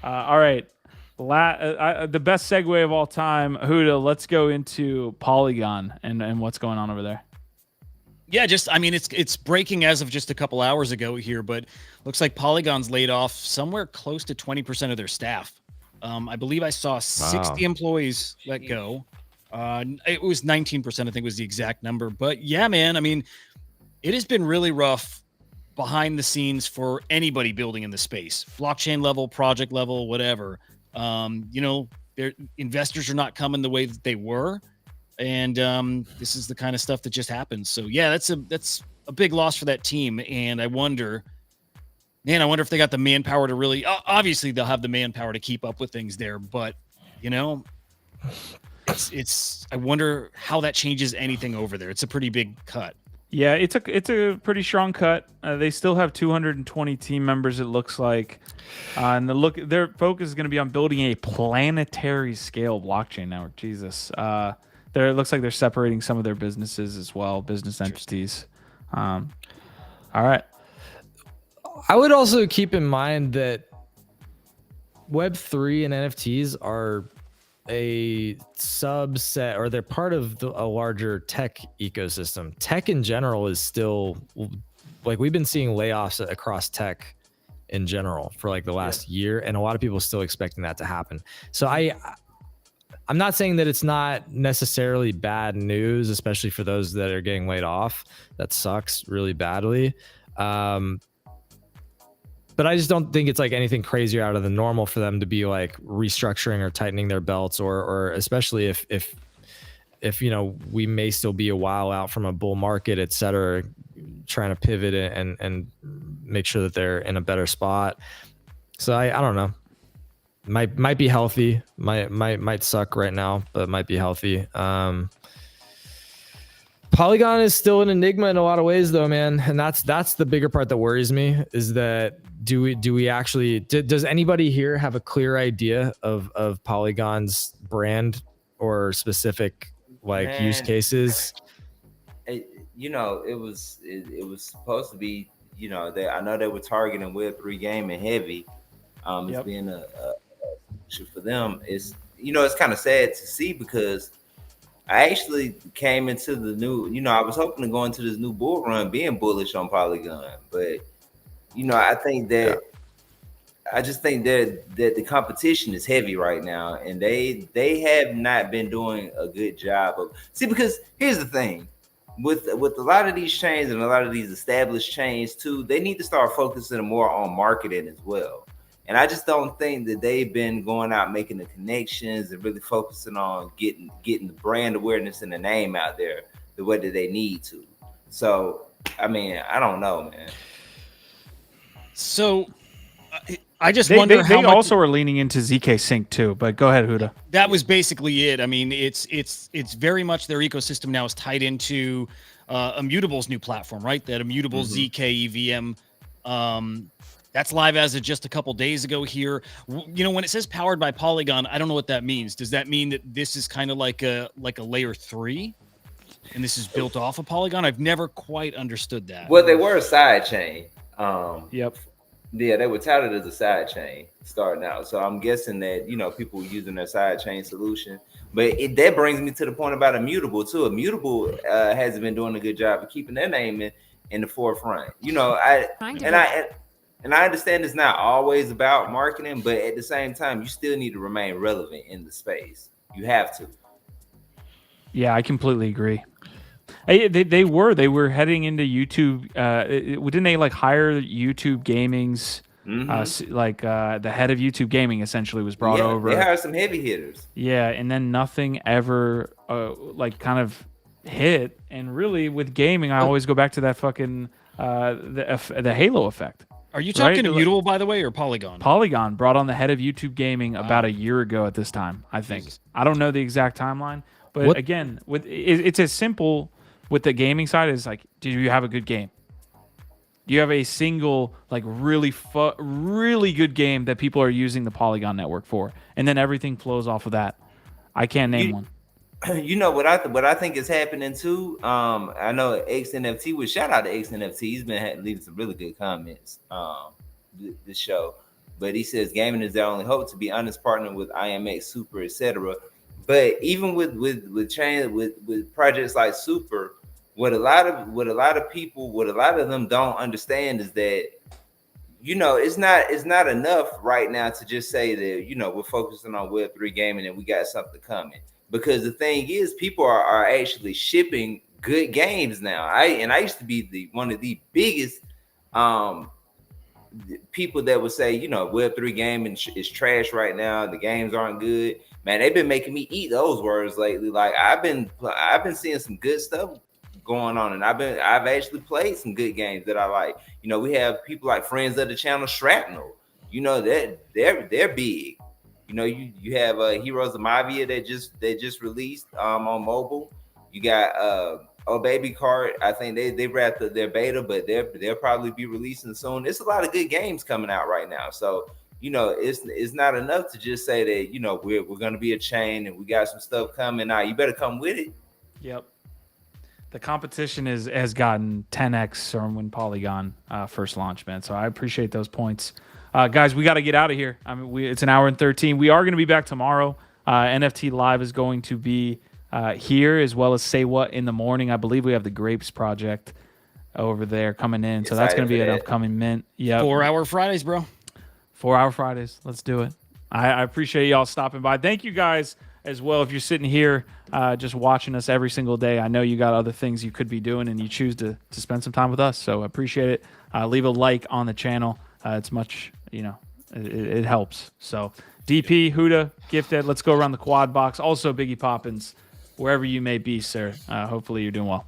All right. The best segue of all time, Huda, let's go into Polygon and what's going on over there. Yeah, it's breaking as of just a couple hours ago here, but looks like Polygon's laid off somewhere close to 20% of their staff. I believe I saw 60 employees let go. It was 19%, I think was the exact number. But yeah, man, I mean, it has been really rough behind the scenes for anybody building in the space, blockchain level, project level, whatever. Their investors are not coming the way that they were. And this is the kind of stuff that just happens. So yeah, that's a big loss for that team. And I wonder if they got the manpower to really, obviously they'll have the manpower to keep up with things there, but I wonder how that changes anything over there. It's a pretty big cut. Yeah, it's a pretty strong cut. They still have 220 team members, it looks like. And their focus is going to be on building a planetary scale blockchain network. Jesus. It looks like they're separating some of their businesses as well, business entities. All right. I would also keep in mind that Web3 and NFTs are a subset, or they're part of a larger tech ecosystem. Tech in general is still, like, we've been seeing layoffs across tech in general for like the last year, and a lot of people are still expecting that to happen. So I'm not saying that it's not necessarily bad news, especially for those that are getting laid off. That sucks really badly. But I just don't think it's like anything crazier out of the normal for them to be like restructuring or tightening their belts, or especially if we may still be a while out from a bull market, et cetera, trying to pivot and make sure that they're in a better spot. So I don't know. Might be healthy. Might suck right now, but might be healthy. Polygon is still an enigma in a lot of ways, though, man. And that's the bigger part that worries me, is that do we actually, does anybody here have a clear idea of Polygon's brand or specific use cases? It was supposed to be, I know they were targeting Web3 gaming heavy. It's Yep. been a issue for them. It's it's kind of sad to see because I actually came into the new, I was hoping to go into this new bull run being bullish on Polygon, but I think that I just think that the competition is heavy right now, and they have not been doing a good job of because here's the thing. With a lot of these chains and a lot of these established chains too, they need to start focusing more on marketing as well. And I just don't think that they've been going out making the connections and really focusing on getting the brand awareness and the name out there the way that they need to. So, I mean, I don't know, man. So I just They wonder how much also are leaning into ZK Sync too. But go ahead, Huda. that was basically it. I mean, it's very much their ecosystem now is tied into Immutable's new platform, right? That Immutable ZK EVM. That's live as of just a couple days ago here. When it says powered by Polygon, I don't know what that means. Does that mean that this is kind of like a layer 3? And this is built off of Polygon? I've never quite understood that. Well, they were a side chain. Yep. Yeah, they were touted as a side chain starting out. So I'm guessing that, people were using their side chain solution. But that brings me to the point about Immutable too. Immutable hasn't been doing a good job of keeping their name in the forefront. And I understand it's not always about marketing, but at the same time, you still need to remain relevant in the space. You have to. Yeah, I completely agree. They were heading into YouTube. Didn't they hire YouTube Gaming's the head of YouTube Gaming essentially was brought over. They hired some heavy hitters. Yeah, and then nothing ever kind of hit. And really, with gaming, I always go back to that fucking the Halo effect. Are you talking Immutable, by the way, or Polygon? Polygon brought on the head of YouTube Gaming about a year ago at this time, I think. Jesus. I don't know the exact timeline, but again, it's as simple with the gaming side as do you have a good game? Do you have a single really good game that people are using the Polygon network for, and then everything flows off of that? I can't name one. What I think is happening too. I know XNFT was shout out to XNFT. He's been leaving some really good comments. This show, but he says gaming is their only hope. To be honest, partnering with IMX, Super, etc. But even with projects like Super, what a lot of them don't understand is that it's not enough right now to just say that we're focusing on Web3 gaming and we got something coming. Because the thing is, people are actually shipping good games now. I used to be one of the biggest people that would say, Web3 gaming is trash right now. The games aren't good. Man, they've been making me eat those words lately. I've been seeing some good stuff going on, and I've actually played some good games that I like. We have people like friends of the channel, Shrapnel. They're big. You have Heroes of Mavia that just released on mobile. You got Oh Baby Cart. I think they wrapped up their beta, but they'll probably be releasing soon. It's a lot of good games coming out right now. So it's not enough to just say that we're gonna be a chain and we got some stuff coming out. You better come with it. Yep. The competition has gotten 10x from when Polygon first launched, man. So I appreciate those points. Guys, we got to get out of here. I mean, it's an hour and 13. We are going to be back tomorrow. NFT Live is going to be here, as well as Say What in the morning. I believe we have the Grapes Project over there coming in. So that's going to be an upcoming mint. Yeah. 4-hour Fridays, bro. 4-hour Fridays. Let's do it. I appreciate y'all stopping by. Thank you guys as well. If you're sitting here just watching us every single day, I know you got other things you could be doing and you choose to spend some time with us. So I appreciate it. Leave a like on the channel. It's much, it helps. So DP, Huda, Gifted, let's go around the quad box. Also Biggie Poppins, wherever you may be, sir. Hopefully you're doing well.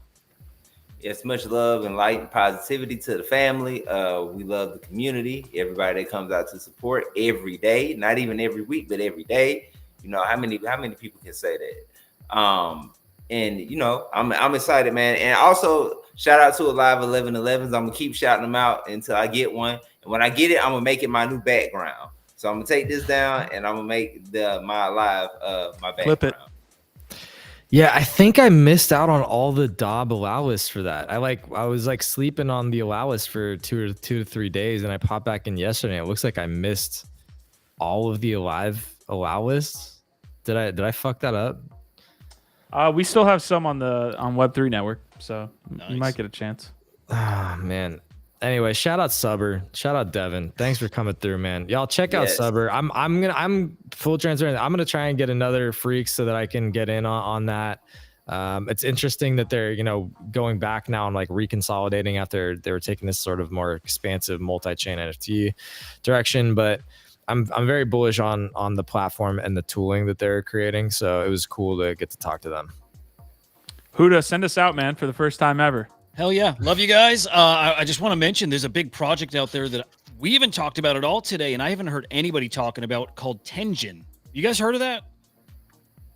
Yes, much love and light and positivity to the family. We love the community. Everybody that comes out to support every day, not even every week, but every day. How many people can say that? And I'm excited, man. And also shout out to Alive 1111s. I'm gonna keep shouting them out until I get one. And when I get it, I'm gonna make it my new background. So I'm gonna take this down and I'm gonna make my Alive my background. Flip it. Yeah, I think I missed out on all the DOB allow lists for that. I was sleeping on the allow list for two to 3 days, and I popped back in yesterday. It looks like I missed all of the allow lists. Did I fuck that up? We still have some on Web3 network, so you Nice. might get a chance. Ah, man. Anyway, shout out Subber, shout out Devin. Thanks for coming through, man. Y'all check out Yes. Subber. I'm full transparent. I'm gonna try and get another freak so that I can get in on that. It's interesting that they're going back now and like reconsolidating after they were taking this sort of more expansive multi-chain NFT direction, but I'm very bullish on the platform and the tooling that they're creating. So it was cool to get to talk to them. Huda, send us out, man, for the first time ever. Hell yeah. Love you guys. I just want to mention there's a big project out there that we even talked about it all today, and I haven't heard anybody talking about, called Tenjin. You guys heard of that?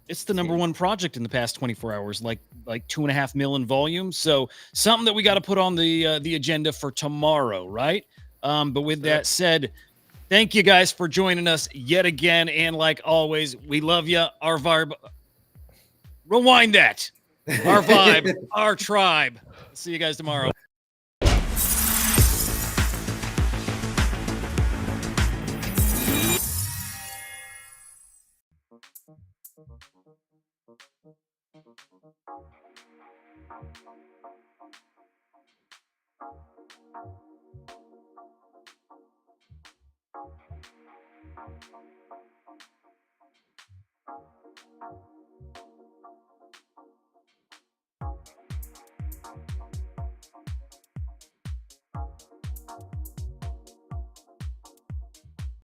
It's the number one project in the past 24 hours, like 2.5 million volume. So something that we got to put on the agenda for tomorrow, right? But with that said, thank you guys for joining us yet again. And like always, we love you. Our vibe. Rewind that. Our vibe, our tribe. See you guys tomorrow.